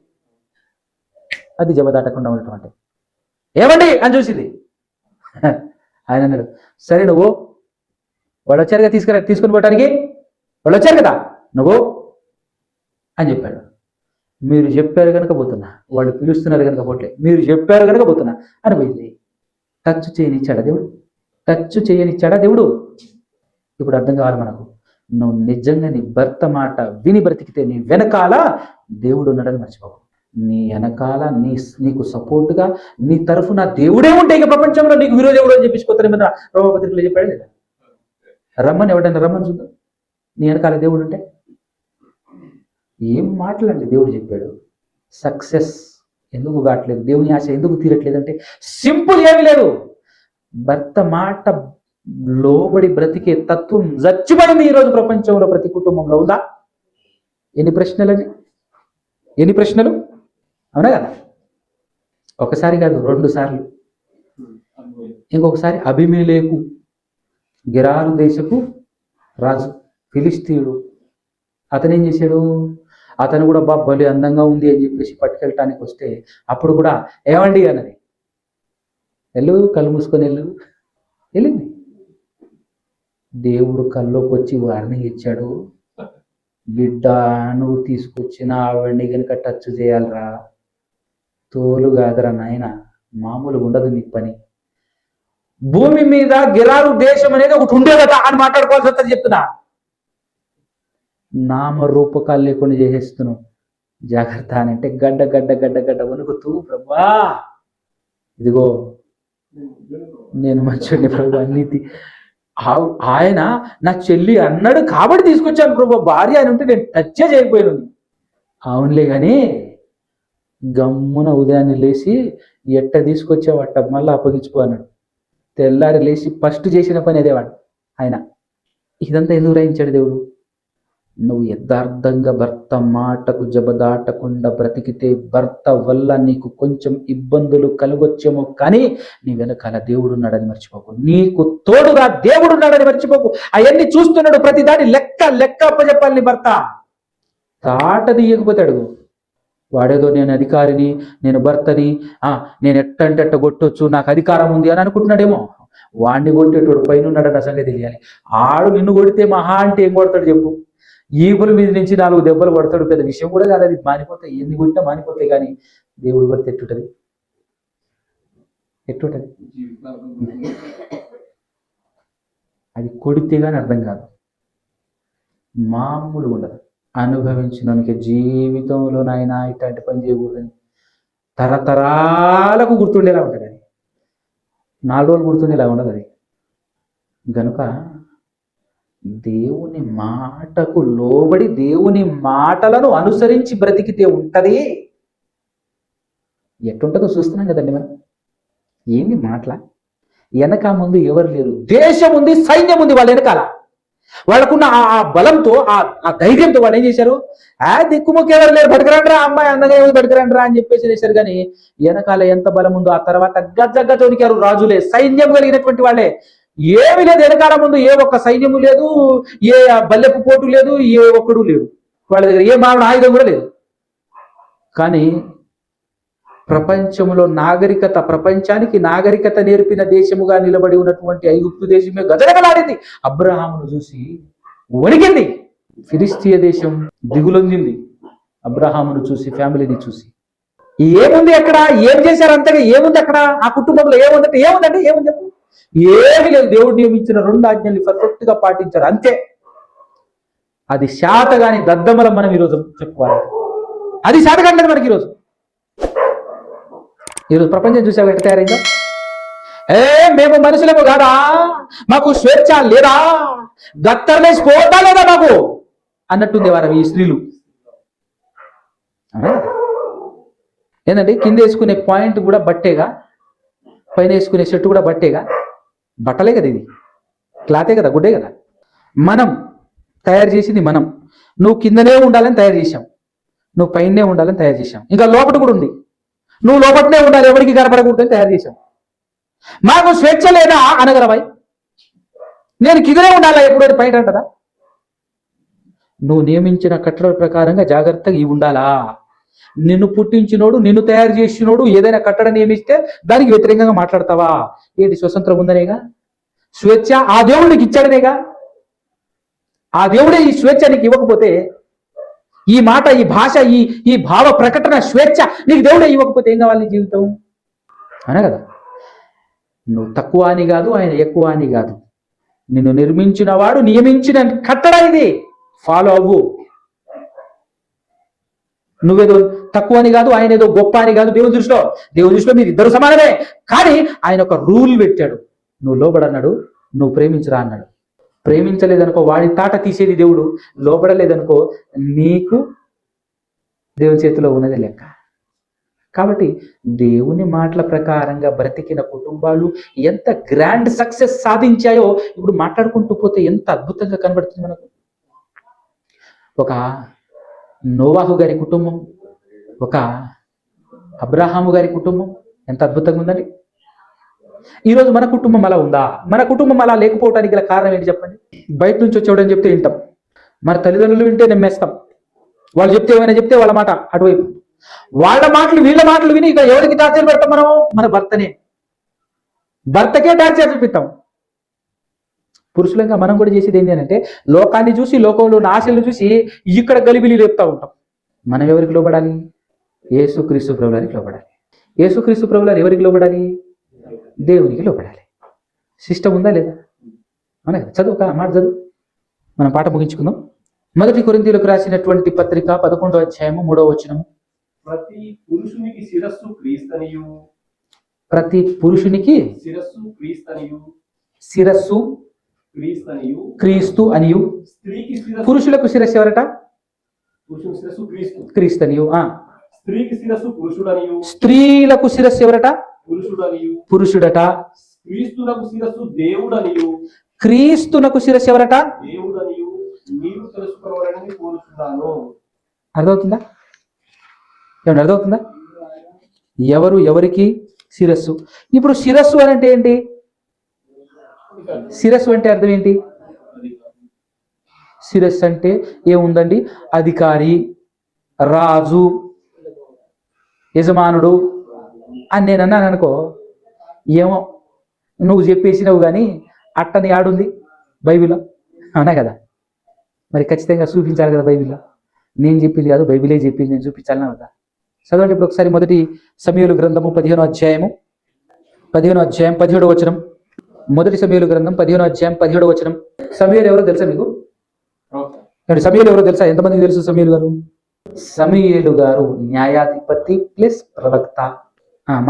అది జబదాటకుండా ఉండటం అంటే. ఏమండి అని చూసింది. ఆయన అన్నాడు, సరే నువ్వు, వాళ్ళు వచ్చారుగా తీసుకుని పోవటానికి, వాళ్ళు వచ్చారు కదా నువ్వు అని చెప్పాడు. మీరు చెప్పారు కనుక పోతున్నా, వాళ్ళు పిలుస్తున్నారు కనుక పోట్లే, మీరు చెప్పారు కనుక పోతున్నా అని పోయింది. టచ్ చేయనిచ్చాడా దేవుడు? ఇప్పుడు అర్థం కావాలి మనకు. నువ్వు నిజంగా నీ భర్త మాట విని బ్రతికితే నీ వెనకాల దేవుడు ఉన్నాడని మర్చిపోకు. నీ వెనకాల నీకు సపోర్ట్గా నీ తరఫున దేవుడే ఉంటే ఇక ప్రపంచంలో నీకు విరోధి అని చెప్పించుకోతారు మీద రోమపత్రికలో చెప్పాడు లేదా? ఎవడన్నా రమ్మని చూద్దాం. నీ వెనకాల దేవుడు ఉంటే ఏం మాటలండి దేవుడు చెప్పాడు. సక్సెస్ ఎందుకు కావట్లేదు, దేవుని ఆశ ఎందుకు తీరట్లేదు అంటే సింపుల్, ఏమీ లేదు. భర్త మాట లోబడి బ్రతికే తత్వం చచ్చిపోయింది ఈరోజు ప్రపంచంలో ప్రతి కుటుంబంలో. ఉందా? ఎన్ని ప్రశ్నలు అవునా కదా? ఒకసారి కాదు, 2 సార్లు. ఇంకొకసారి అబీమెలెకు, గెరారు దేశపు రాజు, ఫిలిస్తీయుడు, అతను ఏం చేశాడు? అతను కూడా భలే అందంగా ఉంది అని చెప్పేసి పట్టుకెళ్ళటానికి వస్తే అప్పుడు కూడా ఏమండి అన్నది. కళ్ళు మూసుకొని వెళ్ళింది. దేవుడు కల్లోకి వచ్చి వార్నింగ్ ఇచ్చాడు, బిడ్డ నువ్వు తీసుకొచ్చిన ఆవిడ్ని కనుక టచ్ చేయాలరా, తోలు కాదరా నాయన, మామూలుగా ఉండదు నీ పని. భూమి మీద గెరారు దేశం అనేది ఒకటి ఉండేదట అని మాట్లాడుకోవాల్సి వస్తుంది చెప్తున్నా. నామరూపకాలు లేకుండా చేసేస్తున్నావు, జాగ్రత్త అని అంటే గడ్డ గడ్డ గడ్డ గడ్డ వణుకుతూ, ప్రభా ఇదిగో నేను మంచోడిని ప్రభు, నీతి ఆయన నా చెల్లి అన్నాడు కాబట్టి తీసుకొచ్చాను ప్రభు, భార్య అని ఉంటే నేను టచ్చే చేయకపోయాను. అవునులే కానీ గమ్మున ఉదయాన్నే లేచి ఎట్ట తీసుకొచ్చావట్ట మళ్ళీ అప్పగించుకో అన్నాడు. తెల్లారి లేచి ఫస్ట్ చేసిన పని అదేవాడు ఆయన. ఇదంతా ఎందుకు రాయించాడు దేవుడు? నువ్వు యథార్థంగా భర్త మాటకు జబదాటకుండా బ్రతికితే భర్త వల్ల నీకు కొంచెం ఇబ్బందులు కలగొచ్చేమో, కానీ నీ వెనకాల దేవుడున్నాడని మర్చిపోకు, నీకు తోడుగా దేవుడున్నాడని మర్చిపోకు. అవన్నీ చూస్తున్నాడు, ప్రతి దాని లెక్క అప్పచెప్పాలి నీ భర్త. తాట తీయకపోతే అడుగు, వాడేదో నేను అధికారిని, నేను భర్తని, నేను ఎట్టంటే ఎట్ట కొట్టొచ్చు, నాకు అధికారం ఉంది అని అనుకుంటున్నాడేమో. వాడిని కొట్టేటోడు పైన ఉన్నాడన్న సంగతి తెలియాలి. ఆడు నిన్ను కొడితే మహా అంటే ఏం కొడతాడు చెప్పు? ఈపుల మీద నుంచి 4 దెబ్బలు కొడతాడు, పెద్ద విషయం కూడా కాదు అది. మానిపోతాయి, ఎన్ని కొట్టినా మానిపోతాయి. కానీ దేవుడు కొడితే ఎట్టుంటది? అది కొడితే కానీ అర్థం కాదు, మామూలుగా ఉండదు. అనుభవించినోనికి జీవితంలో నాయన ఇట్లాంటి పని చేయకూడదని తరతరాలకు గుర్తుండేలా ఉంటుంది. అది 4 రోజులు గుర్తుండేలా ఉండదు అది. గనుక దేవుని మాటకు లోబడి దేవుని మాటలను అనుసరించి బ్రతికితే ఉంటది. ఎట్టుంటుందో చూస్తున్నాం కదండి మనం. ఏంది మాటల వెనక ముందు ఎవరు లేరు, దేశం ఉంది, సైన్యం ఉంది వాళ్ళ వెనకాల. వాళ్ళకున్న ఆ బలంతో, ఆ ధైర్యంతో వాళ్ళు ఏం చేశారు? దిక్కుముక్కు ఎవరు లేరు, బతకరండ్రా, అమ్మాయి అందంగా ఏమి బతకరండ్రా అని చెప్పేసి చేశారు. కానీ వెనకాల ఎంత బలం ఉందో, ఆ తర్వాత గజ్జగ తోనికారు రాజులే, సైన్యం కలిగినటువంటి వాళ్ళే. ఏమి లేదు వెనకాల ముందు, ఏ ఒక్క సైన్యము లేదు, ఏ బల్లెపు పోటు లేదు, ఏ ఒక్కడు లేడు వాళ్ళ దగ్గర, ఏ మారణ ఆయుధం కూడా లేదు. కానీ ప్రపంచంలో ప్రపంచానికి నాగరికత నేర్పిన దేశముగా నిలబడి ఉన్నటువంటి ఐగుప్తు దేశమే గజగజలాడింది. అబ్రహామును చూసి వణికింది. ఫిలిస్తీయ దేశం దిగులొందింది అబ్రహామును చూసి, ఫ్యామిలీని చూసి. ఏముంది అక్కడ? ఏం చేశారు అంతగా? ఏముంది అక్కడ? ఆ కుటుంబంలో ఏముందంటే ఏముందండి? ఏముంది? ఏమి లేదు. దేవుడు నియమించిన 2 ఆజ్ఞల్ని పర్ఫెక్ట్ గా పాటించారు, అంతే. అది శాతగాని దద్దమలం మనం ఈరోజు చెప్పుకోవాలి. అది శాతగాంటది మనకి ఈరోజు ప్రపంచం చూసావు ఎట్ట తయారైందో. మేము మనుషులేమో కాదా, మాకు స్వేచ్ఛ లేదా, గత్తర్లేసి పోతా లేదా మాకు అన్నట్టుంది వారు ఈ స్త్రీలు. ఏంటంటే కింద వేసుకునే పాయింట్ కూడా బట్టేగా, పైన వేసుకునే షర్టు కూడా బట్టేగా. బట్టలే కదా, ఇది క్లాతే కదా, గుడ్డే కదా. మనం తయారు చేసింది మనం. నువ్వు కిందనే ఉండాలని తయారు చేశాం, నువ్వు పైనే ఉండాలని తయారు చేశాం. ఇంకా లోపల కూడా ఉంది, నువ్వు లోపలనే ఉండాలి, ఎవరికి కనపడకూడదని తయారు చేశాం. మాకు స్వేచ్ఛ లేదా అనగలవాయి, నేను కిందనే ఉండాలా ఎప్పుడు పైన అంటదా? నువ్వు నియమించిన కట్టడ ప్రకారంగా జాగ్రత్తగా ఇవి ఉండాలా. నిన్ను పుట్టించినోడు, నిన్ను తయారు చేసినోడు ఏదైనా కట్టడం నియమిస్తే దానికి వ్యతిరేకంగా మాట్లాడతావా? ఏంటి స్వతంత్రం ఉందనేగా, స్వేచ్ఛ ఆ దేవుడు నీకు ఇచ్చాడనేగా. ఆ దేవుడే ఈ స్వేచ్ఛ నీకు ఇవ్వకపోతే, ఈ మాట, ఈ భాష, ఈ భావ ప్రకటన స్వేచ్ఛ నీకు దేవుడే ఇవ్వకపోతే ఏం కావాలి నీ జీవితం? అనే కదా. నువ్వు తక్కువ అని కాదు, ఆయన ఎక్కువ అని కాదు. నిన్ను నిర్మించిన వాడు నియమించిన కట్టడ ఇది, ఫాలో అవ్వు. నువ్వేదో తక్కువ అని కాదు, ఆయన ఏదో గొప్ప అని కాదు. దేవుని దృష్టిలో మీరు ఇద్దరు సమానమే. కానీ ఆయన ఒక రూల్ పెట్టాడు, నువ్వు లోబడన్నాడు, నువ్వు ప్రేమించరా అన్నాడు. ప్రేమించలేదనుకో వాడి తాట తీసేది దేవుడు, లోబడలేదనుకో నీకు దేవుని చేతిలో ఉన్నది లెక్క. కాబట్టి దేవుని మాటల ప్రకారంగా బ్రతికిన కుటుంబాలు ఎంత గ్రాండ్ సక్సెస్ సాధించాయో ఇప్పుడు మాట్లాడుకుంటూ పోతే ఎంత అద్భుతంగా కనబడుతుంది మనకు. ఒక నోవాహు గారి కుటుంబం, ఒక అబ్రహాము గారి కుటుంబం ఎంత అద్భుతంగా ఉందండి. ఈరోజు మన కుటుంబం అలా ఉందా? మన కుటుంబం అలా లేకపోవడానికి గల కారణం ఏంటి చెప్పండి? బయట నుంచి వచ్చేవాడని చెప్తే వింటాం, మన తల్లిదండ్రులు వింటే నమ్మేస్తాం. వాళ్ళు చెప్తే ఏమైనా చెప్తే వాళ్ళ మాట అటువైపు, వాళ్ళ మాటలు వీళ్ళ మాటలు విని ఇక ఎవరికి టార్చర్ పెడతాం మనం? మన భర్తకే టార్చర్ చూపిస్తాం. పురుషులంగా మనం కూడా చేసేది ఏంటి అంటే, లోకాన్ని చూసి, లోకంలో ఆశలు చూసి ఇక్కడ గలిబిలి లేపుతా ఉంటాం. మనం ఎవరికి లోబడాలి? యేసుక్రీస్తు ప్రభువుకి లోబడాలి. యేసుక్రీస్తు ప్రభువులు ఎవరికి లోబడాలి? దేవునికి లోబడాలి. సిస్టమ్ ఉందా లేదా? అవునా? చదువు మాట చదువు, మనం పాట ముగించుకుందాం. మొదటి కొరింథీయులకు రాసినటువంటి పత్రిక 11వ అధ్యాయము 3వ వచనము. ప్రతి పురుషునికి శిరస్సు క్రీస్తనియు. ప్రతి పురుషునికి శిరస్సు క్రీస్తనియు. శిరస్సు క్రీస్తనియు. క్రీస్తు అనియు. స్త్రీకి శిరస్సు. పురుషులకు శిరస్సు ఎవరట? పురుషుని శిరస్సు క్రీస్తు. క్రీస్తనియు. స్త్రీకి శిరస్సు పురుషుడనియు. స్త్రీలకు శిరస్సు ఎవరట? పురుషుడనియు. పురుషుడట. క్రీస్తునకు శిరస్సు దేవుడనియు. క్రీస్తునకు శిరస్సు ఎవరట? దేవుడనియు మీరు తెలుసుకోవాలని కోరుతున్నాను. అర్థమవుతుందా? ఏమన్నా అర్థమవుతుందా? ఎవరు ఎవరికి శిరస్సు. ఇప్పుడు శిరస్సు అని అంటే ఏంటి? శిరస్సు అంటే అర్థం ఏంటి? శిరస్సు అంటే ఏముందండి? అధికారి, రాజు, యజమానుడు అని నేను అన్నాను అనుకో, ఏమో నువ్వు చెప్పేసినావు కానీ అట్టని ఆడుంది బైబిల్లో, అవునా కదా? మరి ఖచ్చితంగా చూపించాలి కదా బైబిల్లో. నేను చెప్పింది కాదు, బైబిలే చెప్పింది, నేను చూపించాలన్నా కదా? చదవండి ఇప్పుడు ఒకసారి మొదటి సమూయేలు గ్రంథము 15వ అధ్యాయం 17వ వచనం. మొదటి సమూయేలు గ్రంథం 15వ అధ్యాయం 17వ వచనం. సమూయేలు ఎవరో తెలుసా మీకు? సమూయేలు ఎవరో తెలుసా? ఎంతమందికి తెలుసు సమూయేలు గారు? సమూయేలు గారు న్యాయాధిపతి ప్లస్ ప్రవక్త.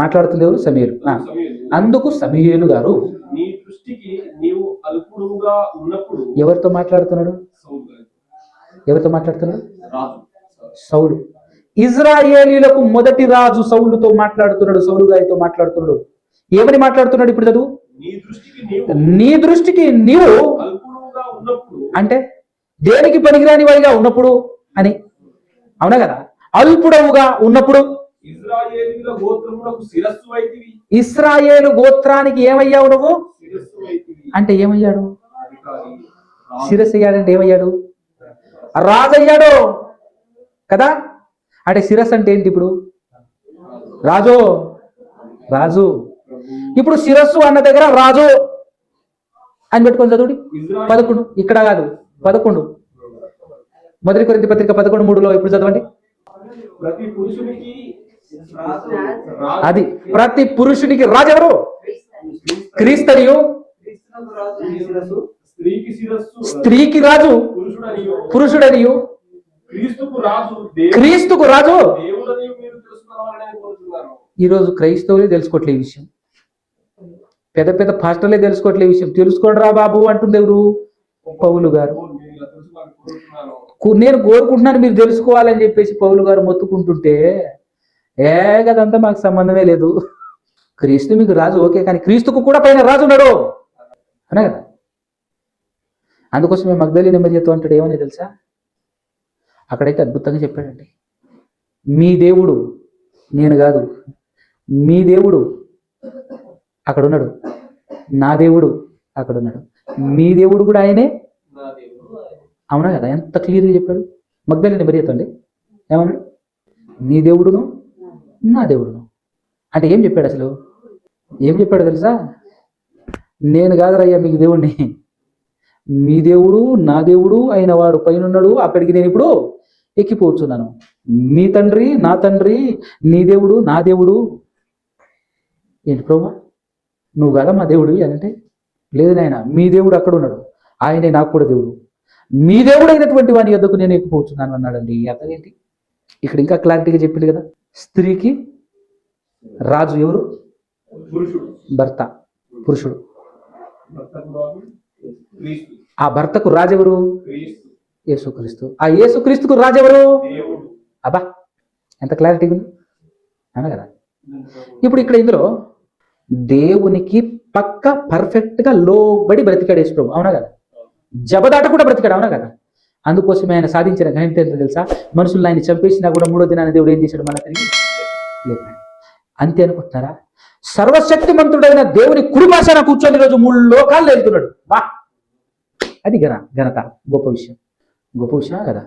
మాట్లాడుతుంది ఎవరు? సమూయేలు. అందుకు సమూయేలు గారు నీ దృష్టికి నీవు అల్పుడుగా ఉన్నప్పుడు. ఎవరితో మాట్లాడుతున్నాడు? ఎవరితో మాట్లాడుతున్నాడు? సౌలు. ఇజ్రాయేలీలకు మొదటి రాజు సౌలుతో మాట్లాడుతున్నాడు, సౌలు గారితో మాట్లాడుతున్నాడు. ఏమని మాట్లాడుతున్నాడు ఇప్పుడు చదువు. నీ దృష్టికి నీవు అంటే దేనికి పనికిరాని వాడిగా ఉన్నప్పుడు అని, అవునా కదా? అల్పుడవుగా ఉన్నప్పుడు. ఇశ్రాయేలు గోత్రానికి ఏమయ్యావు నువ్వు అంటే ఏమయ్యాడు? శిరస్సు అయ్యాడంటే ఏమయ్యాడు? రాజయ్యాడు కదా. అంటే శిరస్సు అంటే ఏంటి? ఇప్పుడు రాజు. రాజు. ఇప్పుడు శిరస్సు అన్న దగ్గర రాజు అని పెట్టుకొని చదువుడి. 11 ఇక్కడ కాదు, 11 మొదటి కొరింథీ పత్రిక 11:3లో ఇప్పుడు చదవండి. అది ప్రతి పురుషునికి రాజు ఎవరు? క్రీస్తనియు. స్త్రీకి రాజు పురుషుడనియు. క్రీస్తుకు రాజు. ఈరోజు క్రైస్తవులే తెలుసుకోవట్లే ఈ విషయం. పెద్ద పెద్ద పాస్టర్లే తెలుసుకోవట్లే ఈ విషయం. తెలుసుకోండి రా బాబు అంటుంది ఎవరు? పౌలు గారు. నేను కోరుకుంటున్నాను మీరు తెలుసుకోవాలని చెప్పేసి పౌలు గారు మొత్తుకుంటుంటే, కదంతా మాకు సంబంధమే లేదు. క్రీస్తు మీకు రాజు ఓకే, కానీ క్రీస్తుకు కూడా పైన రాజు ఉన్నాడు అనే కదా. అందుకోసమే మగ్దలిని మరియతో అంటాడు ఏమని తెలుసా? అక్కడైతే అద్భుతంగా చెప్పాడండి. మీ దేవుడు, నేను కాదు, మీ దేవుడు అక్కడ ఉన్నాడు, నా దేవుడు అక్కడ ఉన్నాడు, మీ దేవుడు కూడా ఆయనే, అవునా కదా? ఎంత క్లియర్గా చెప్పాడు మగ్దలిని మరియతో అండి. ఏమన్నాడు? నీ దేవుడును నా దేవుడును అంటే ఏం చెప్పాడు అసలు? ఏం చెప్పాడు తెలుసా? నేను కాదురయ్యా మీకు దేవుడిని, మీ దేవుడు నా దేవుడు అయిన వాడు పైన ఉన్నాడు, అక్కడికి నేను ఇప్పుడు ఎక్కిపోతున్నాను. మీ తండ్రి నా తండ్రి, నీ దేవుడు నా దేవుడు. ఏంటి ప్రభు నువ్వు కదా మా దేవుడు అంటే? లేదు నాయన, మీ దేవుడు అక్కడ ఉన్నాడు, ఆయనే నాకు కూడా దేవుడు, మీ దేవుడు అయినటువంటి వాని యొద్దకు నేను ఎక్కిపోతున్నాను అన్నాడండి. అర్థం ఏంటి? ఇక్కడ ఇంకా క్లారిటీగా చెప్పింది కదా. స్త్రీకి రాజు ఎవరు? భర్త, పురుషుడు. ఆ భర్తకు రాజు ఎవరు? యేసుక్రీస్తు. ఆ యేసుక్రీస్తుకు రాజు ఎవరు? అబ్బా ఎంత క్లారిటీగా ఉంది, అవునా కదా? ఇప్పుడు ఇక్కడ ఇందులో దేవునికి పక్క పర్ఫెక్ట్ గా లోబడి బ్రతికాడు యేసు ప్రభు, అవునా కదా? జబదాట కూడా బ్రతికాడు, అవునా కదా? అందుకోసమే ఆయన సాధించిన ఘనత ఏంటో తెలుసా? మనుషులను ఆయన చంపేసినా కూడా 3వ దినాన్ని దేవుడు ఏం చేశాడు? మన తిరిగి లేపాడు. అంతే అనుకుంటున్నారా? సర్వశక్తిమంతుడైన దేవుని కుడిపాశాన కూర్చొని ఈరోజు 3 లోకాలు వెళ్తున్నాడు. వా, అది ఘనత, గొప్ప విషయం. గొప్ప విషయం కదా.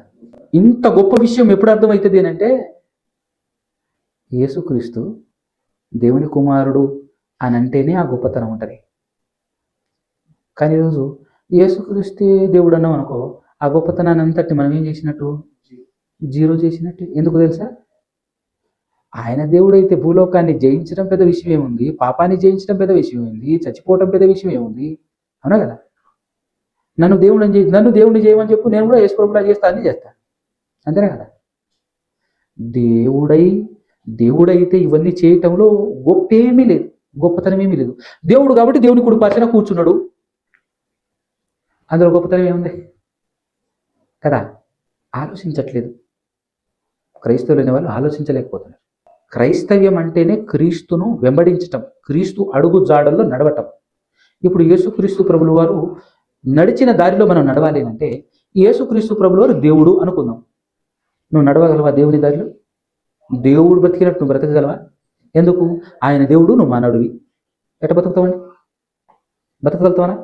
ఇంత గొప్ప విషయం ఎప్పుడు అర్థమవుతుంది అంటే, యేసుక్రీస్తు దేవుని కుమారుడు అని అంటేనే ఆ గొప్పతనం ఉంటుంది. కానీ ఈరోజు యేసుక్రీస్తే దేవుడు అన్నాం అనుకో, ఆ గొప్పతనాన్ని అంతటి మనం ఏం చేసినట్టు? జీరో చేసినట్టు. ఎందుకు తెలుసా? ఆయన దేవుడైతే భూలోకాన్ని జయించడం పెద్ద విషయం ఏముంది? పాపాన్ని జయించడం పెద్ద విషయం ఏముంది? చచ్చిపోవటం పెద్ద విషయం ఏముంది? అవునా కదా? నన్ను దేవుడిని చేయమని చెప్పు, నేను కూడా యేసు ప్రభువులా చేస్తా అని చేస్తా. అంతేనా కదా? దేవుడైతే ఇవన్నీ చేయటంలో గొప్పేమీ లేదు, గొప్పతనం ఏమీ లేదు. దేవుడు కాబట్టి దేవుని కుడి పక్కన కూర్చున్నాడు, అందులో గొప్పతనం ఏముంది కదా? ఆలోచించట్లేదు. క్రైస్తవులు అనే వాళ్ళు ఆలోచించలేకపోతున్నారు. క్రైస్తవ్యం అంటేనే క్రీస్తును వెంబడించటం, క్రీస్తు అడుగు జాడల్లో నడవటం. ఇప్పుడు యేసుక్రీస్తు ప్రభుల వారు నడిచిన దారిలో మనం నడవాలి అంటే, యేసుక్రీస్తు ప్రభుల వారు దేవుడు అనుకుందాం. నువ్వు నడవగలవా దేవుని దారిలో? దేవుడు బతికినట్టు నువ్వు బ్రతకగలవా? ఎందుకు? ఆయన దేవుడు, నువ్వు మానవుడివి. ఎట్ట బతుకుతావండి? బతకగలుగుతావనా?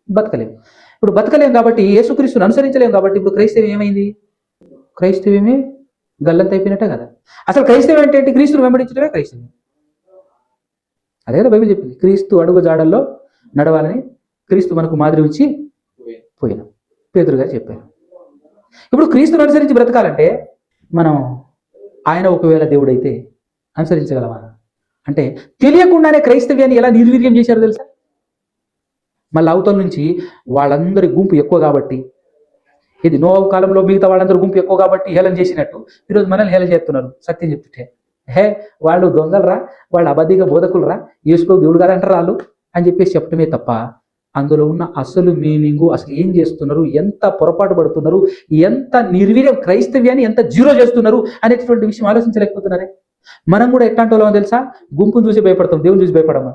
బతకలేము. ఇప్పుడు బతకలేం కాబట్టి యేసుక్రీస్తుని అనుసరించలేము కాబట్టి ఇప్పుడు క్రైస్తవం ఏమైంది? క్రైస్తవ్యమే గల్లంత అయిపోయినట్టే కదా. అసలు క్రైస్తవం ఏంటంటే క్రీస్తుని వెంబడించడమే క్రైస్తవం. అదే కదా బైబిల్ చెప్పింది, క్రీస్తు అడుగు జాడల్లో నడవాలని క్రీస్తు మనకు మాదిరి ఉంచి పోయినాం, పేతురు గారు చెప్పారు. ఇప్పుడు క్రీస్తుని అనుసరించి బ్రతకాలంటే మనం ఆయన ఒకవేళ దేవుడైతే అనుసరించగలమా అంటే, తెలియకుండానే క్రైస్తవ్యాన్ని ఎలా నిర్వీర్యం చేశారో తెలుసా? మళ్ళీ అవతల నుంచి వాళ్ళందరి గుంపు ఎక్కువ కాబట్టి, ఇది నోవు కాలంలో మిగతా వాళ్ళందరూ గుంపు ఎక్కువ కాబట్టి హేళన చేసినట్టు ఈరోజు మనల్ని హేళన చేస్తున్నారు. సత్యం చెప్తుంటే, వాళ్ళు దొంగలరా, వాళ్ళు అబద్ధిక బోధకులరా, యేసు దేవుడు కాదంటారా వాళ్ళు అని చెప్పేసి చెప్పడమే తప్ప, అందులో ఉన్న అసలు మీనింగు, అసలు ఏం చేస్తున్నారు, ఎంత పొరపాటు పడుతున్నారు, ఎంత నిర్వీర్యం, క్రైస్తవ్యాన్ని ఎంత జీరో చేస్తున్నారు అనేటువంటి విషయం ఆలోచించలేకపోతున్నారే. మనం కూడా ఎట్లాంటి వాళ్ళమో తెలుసా? గుంపును చూసి భయపడతాం, దేవుని చూసి భయపడమా?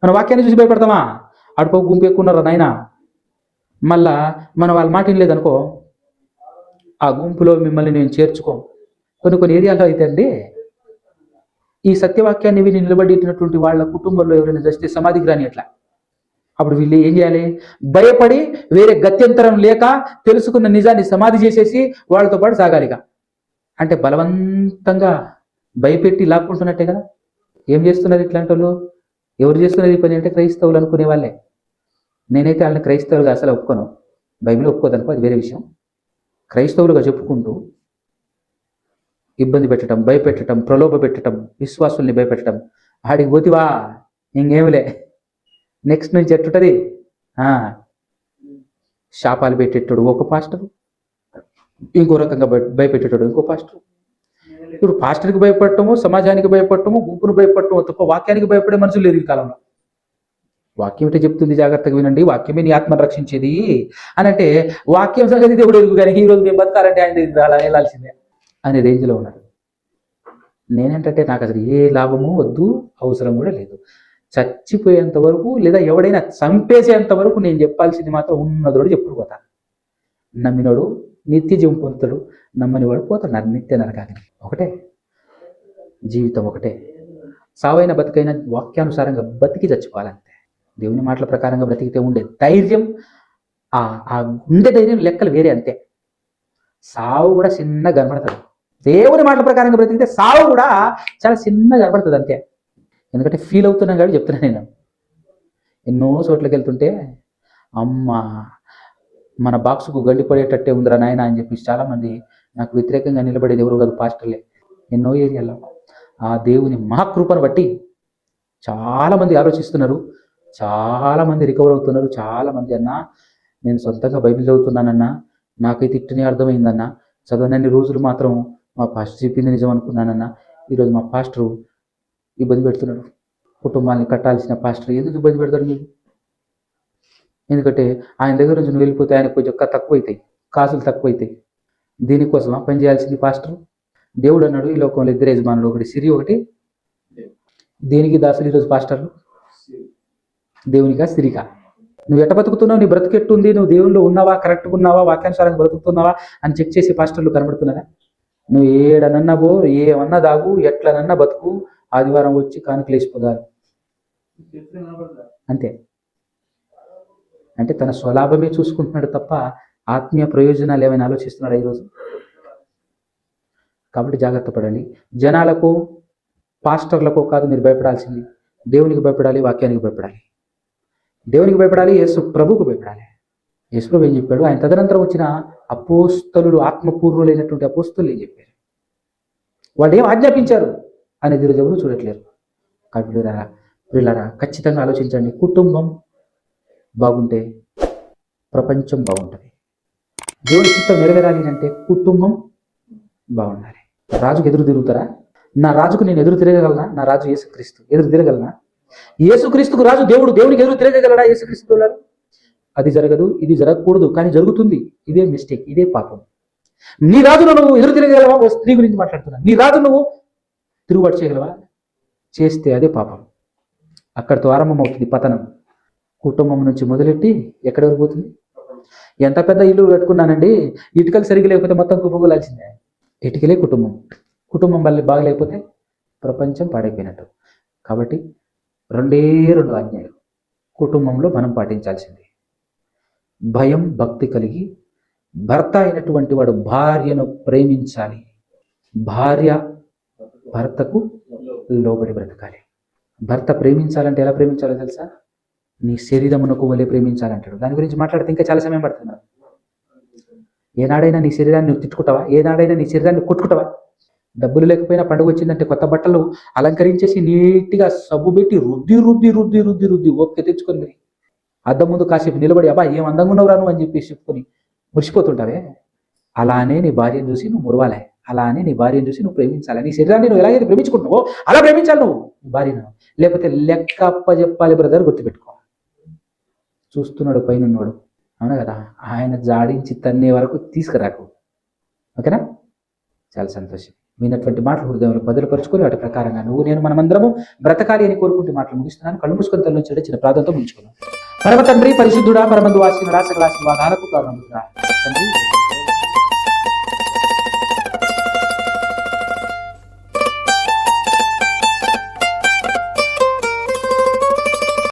మన వాక్యాన్ని చూసి భయపడతామా? ఆడిపో గుంపు ఎక్కువ ఉన్నారా నాయన, మళ్ళా మనం వాళ్ళ మాట లేదనుకో, ఆ గుంపులో మిమ్మల్ని నేను చేర్చుకో. కొన్ని ఏరియాలో అయితే అండి, ఈ సత్యవాక్యాన్ని విని నిలబడినటువంటి వాళ్ళ కుటుంబంలో ఎవరైనా చేస్తే సమాధికి రాని అట్లా, అప్పుడు వీళ్ళు ఏం చేయాలి? భయపడి వేరే గత్యంతరం లేక తెలుసుకున్న నిజాన్ని సమాధి చేసేసి వాళ్ళతో పాటు సాగాలిగా. అంటే బలవంతంగా భయపెట్టి లాక్కుంటున్నట్టే కదా. ఏం చేస్తున్నారు ఇట్లాంటి వాళ్ళు? ఎవరు చేస్తున్నారు ఈ పని అంటే క్రైస్తవులు అనుకునే వాళ్ళే. నేనైతే వాళ్ళని క్రైస్తవులుగా అసలు ఒప్పుకోను, బైబిల్ ఒప్పుకోదనుకో, అది వేరే విషయం. క్రైస్తవులుగా చెప్పుకుంటూ ఇబ్బంది పెట్టడం, భయపెట్టడం, ప్రలోభ పెట్టడం, విశ్వాసుల్ని భయపెట్టడం, ఆడికి పోతివా ఇంకేమిలే నెక్స్ట్ నుంచి ఎట్టుంటది, శాపాలు పెట్టేటాడు ఒక పాస్టర్, ఇంకో రకంగా భయపెట్టేటాడు ఇంకో పాస్టర్. ఇప్పుడు పాస్టర్కి భయపడటము, సమాజానికి భయపడటము, గుంపును భయపడటము తప్ప వాక్యానికి భయపడే మనుషులు లేరు ఈ కాలంలో. వాక్యం అంటే చెప్తుంది, జాగ్రత్తగా వినండి, వాక్యమే నీ ఆత్మను రక్షించేది అని అంటే, వాక్యం సంగతి దేవుడు ఎరుగు, కానీ ఈ రోజు మేము బతకాలంటే ఆయన దగ్గర అలా వెళ్ళాల్సిందే అనే రేంజ్లో ఉన్నారు. నేనేంటంటే నాకు అసలు ఏ లాభము వద్దు, అవసరం కూడా లేదు. చచ్చిపోయేంత వరకు లేదా ఎవడైనా చంపేసేంత వరకు నేను చెప్పాల్సింది మాత్రం ఉన్నదోడు చెప్పుడు పోతా. నమ్మినోడు నిత్య జీవం పొందుతాడు, నమ్మని వాడు పోతాడు నిత్య నరకానికి. ఒకటే జీవితం, ఒకటే సావైన బతికైన వాక్యానుసారంగా బతికి చచ్చిపోవాలంతే. దేవుని మాటల ప్రకారంగా బ్రతికితే ఉండే ధైర్యం, ఆ ఉండే ధైర్యం లెక్కలు వేరే అంతే. సావు కూడా చిన్నగా కనబడుతుంది. దేవుని మాటల ప్రకారంగా బ్రతికితే సావు కూడా చాలా చిన్నగా కనబడుతుంది అంతే. ఎందుకంటే ఫీల్ అవుతున్నాను కాబట్టి చెప్తున్నాను. నేను ఎన్నో చోట్లకి వెళ్తుంటే, అమ్మ మన బాక్సుకు గండి పడేటట్టే ఉందిరా నాయన అని చెప్పి చాలామంది నాకు వ్యతిరేకంగా నిలబడేది ఎవరు కాదు, పాస్టర్లే. ఎన్నో ఏరియాలో ఆ దేవుని మహాకృపను బట్టి చాలామంది ఆలోచిస్తున్నారు, చాలామంది రికవర్ అవుతున్నారు. చాలామంది అన్నా, నేను సొంతంగా బైబిల్ చదువుతున్నానన్నా, నాకైతే ఇట్టనే అర్థమైందన్నా, చదవనన్ని రోజులు మాత్రం మా పాస్టర్ చెప్పింది నిజం అనుకున్నానన్నా, ఈరోజు మా పాస్టరు ఇబ్బంది పెడుతున్నాడు. కుటుంబాన్ని కట్టాల్సిన పాస్టర్ ఎందుకు ఇబ్బంది పెడతాడు మీరు? ఎందుకంటే ఆయన దగ్గర నుంచి నువ్వు వెళ్ళిపోతే ఆయన కొంచెం తక్కువైతాయి, కాసులు తక్కువైతాయి. దీనికోసమా పని చేయాల్సింది పాస్టర్? దేవుడు అన్నాడు, ఈ లోకంలో ఇద్దరు యజమానులు, ఒకటి సిరి, ఒకటి దేనికి దాసులు. ఈరోజు పాస్టర్లు దేవునికా సిరికా? నువ్వు ఎట్ట బతుకుతున్నావు, నీ బ్రతికెట్టుంది, నువ్వు దేవుళ్ళు ఉన్నావా, కరెక్ట్గా ఉన్నావా, వాక్యానుసారంగా బ్రతుకుతున్నావా అని చెక్ చేసి పాస్టర్లు కనబడుతున్నారా? నువ్వు ఏడనన్నా పో, ఏమన్నా దాగు, ఎట్లనన్నా బతుకు, ఆదివారం వచ్చి కానుకలేసిపోదారు అంతే. అంటే తన స్వలాభమే చూసుకుంటున్నాడు తప్ప ఆత్మీయ ప్రయోజనాలు ఏమైనా ఆలోచిస్తున్నాడా ఈరోజు? కాబట్టి జాగ్రత్త పడండి. జనాలకు, పాస్టర్లకు కాదు మీరు భయపడాల్సింది, దేవునికి భయపడాలి, వాక్యానికి భయపడాలి. దేవునికి భయపడాలి, యేసు ప్రభుకు భయపడాలి. యేసు ప్రభు ఏం చెప్పాడు? ఆయన తదనంతరం వచ్చిన అపోస్తలులు, ఆత్మపూర్వులైనటువంటి అపోస్తలు ఏం చెప్పారు, వాళ్ళు ఏం ఆజ్ఞాపించారు అనేది ఈరోజు ఎవరు చూడట్లేరు. కాబట్టి ప్రియులారా ఖచ్చితంగా ఆలోచించండి. కుటుంబం బాగుంటే ప్రపంచం బాగుంటుంది. దేవుడి చిత్తం నెరవేరాలి అంటే కుటుంబం బాగుండాలి. రాజుకు ఎదురు తిరుగుతారా? నా రాజుకు నేను ఎదురు తిరగగలనా? నా రాజు యేసుక్రీస్తు ఎదురు తిరగలనా? యేసుక్రీస్తుకు రాజు దేవుడు, దేవునికి ఎదురు తిరగగలడా యేసుక్రీస్తు గారు? అది జరగదు, ఇది జరగకూడదు, కానీ జరుగుతుంది. ఇదే మిస్టేక్, ఇదే పాపం. నీ రాజును నువ్వు ఎదురు తిరగగలవా? ఓ స్త్రీ గురించి మాట్లాడుతున్నా. నీ రాజు నువ్వు తిరుగుబాటు చేయగలవా? చేస్తే అదే పాపం. అక్కడితో ఆరంభమవుతుంది పతనం. కుటుంబం నుంచి మొదలెట్టి ఎక్కడి వరకు పోతుంది? ఎంత పెద్ద ఇల్లు కట్టుకున్నానండి, ఇటుకలు సరిగ్గా లేకపోతే మొత్తం కుప్పగూలాల్సిందే. ఇటుకలే కుటుంబం. కుటుంబం వల్ల బాగలేకపోతే ప్రపంచం పాడైపోయినట్టు. కాబట్టి రెండు ఆజ్ఞలు కుటుంబంలో మనం పాటించాల్సింది. భయం భక్తి కలిగి భర్త అయినటువంటి వాడు భార్యను ప్రేమించాలి. భార్య భర్తకు లోబడి బ్రతకాలి. భర్త ప్రేమించాలంటే ఎలా ప్రేమించాలో తెలుసా? నీ శరీరమునకు వలె ప్రేమించాలంటాడు. దాని గురించి మాట్లాడితే ఇంకా చాలా సమయం పడుతుంది. ఏనాడైనా నీ శరీరాన్ని నువ్వు తిట్టుకుంటావా? ఏనాడైనా నీ శరీరాన్ని కొట్టుకుంటావా? డబ్బులు లేకపోయినా పండుగ వచ్చిందంటే కొత్త బట్టలు అలంకరించేసి నీట్గా సబ్బు పెట్టి రుద్ది రుద్ది రుద్ది రుద్ది రుద్ది ఓపిక తెచ్చుకొని మరి అద్దం ముందు కాసేపు నిలబడి అబ్బా ఏం అందంగా ఉన్నావు రాను అని చెప్పేసి చెప్పుకొని మురిసిపోతుంటావే. అలానే నీ భార్యను చూసి నువ్వు మురవాలే. అలానే నీ భార్యను చూసి నువ్వు ప్రేమించాలి. నీ శరీరాన్ని నువ్వు ఎలాగైతే ప్రేమించుకుంటున్నావో అలా ప్రేమించాలి నువ్వు భార్యను. లేకపోతే లెక్క అప్పచెప్పాలి బ్రదర్, గుర్తుపెట్టుకో. చూస్తున్నాడు పైన ఉన్నాడు, అవునా కదా? ఆయన జాడించి తన్నే వరకు తీసుకురాకు. ఓకేనా? చాలా సంతోషం. విన్నటువంటి మాటలు హృదయంలో బదులుపరుచుకొని వాటి ప్రకారంగా నువ్వు నేను మనమందరము బ్రతకాలి అని కోరుకుంటే మాటలు ముగిస్తున్నాను. కళ్ళు మూసుకొని తల్లి నుంచి చిన్న ప్రార్థనతో ముంచుకున్నాను. పరమ తండ్రి, పరిశుద్ధుడా, పరమందు వాసిన రాశి ఆశీర్వాదాలకు కారణం తండ్రి.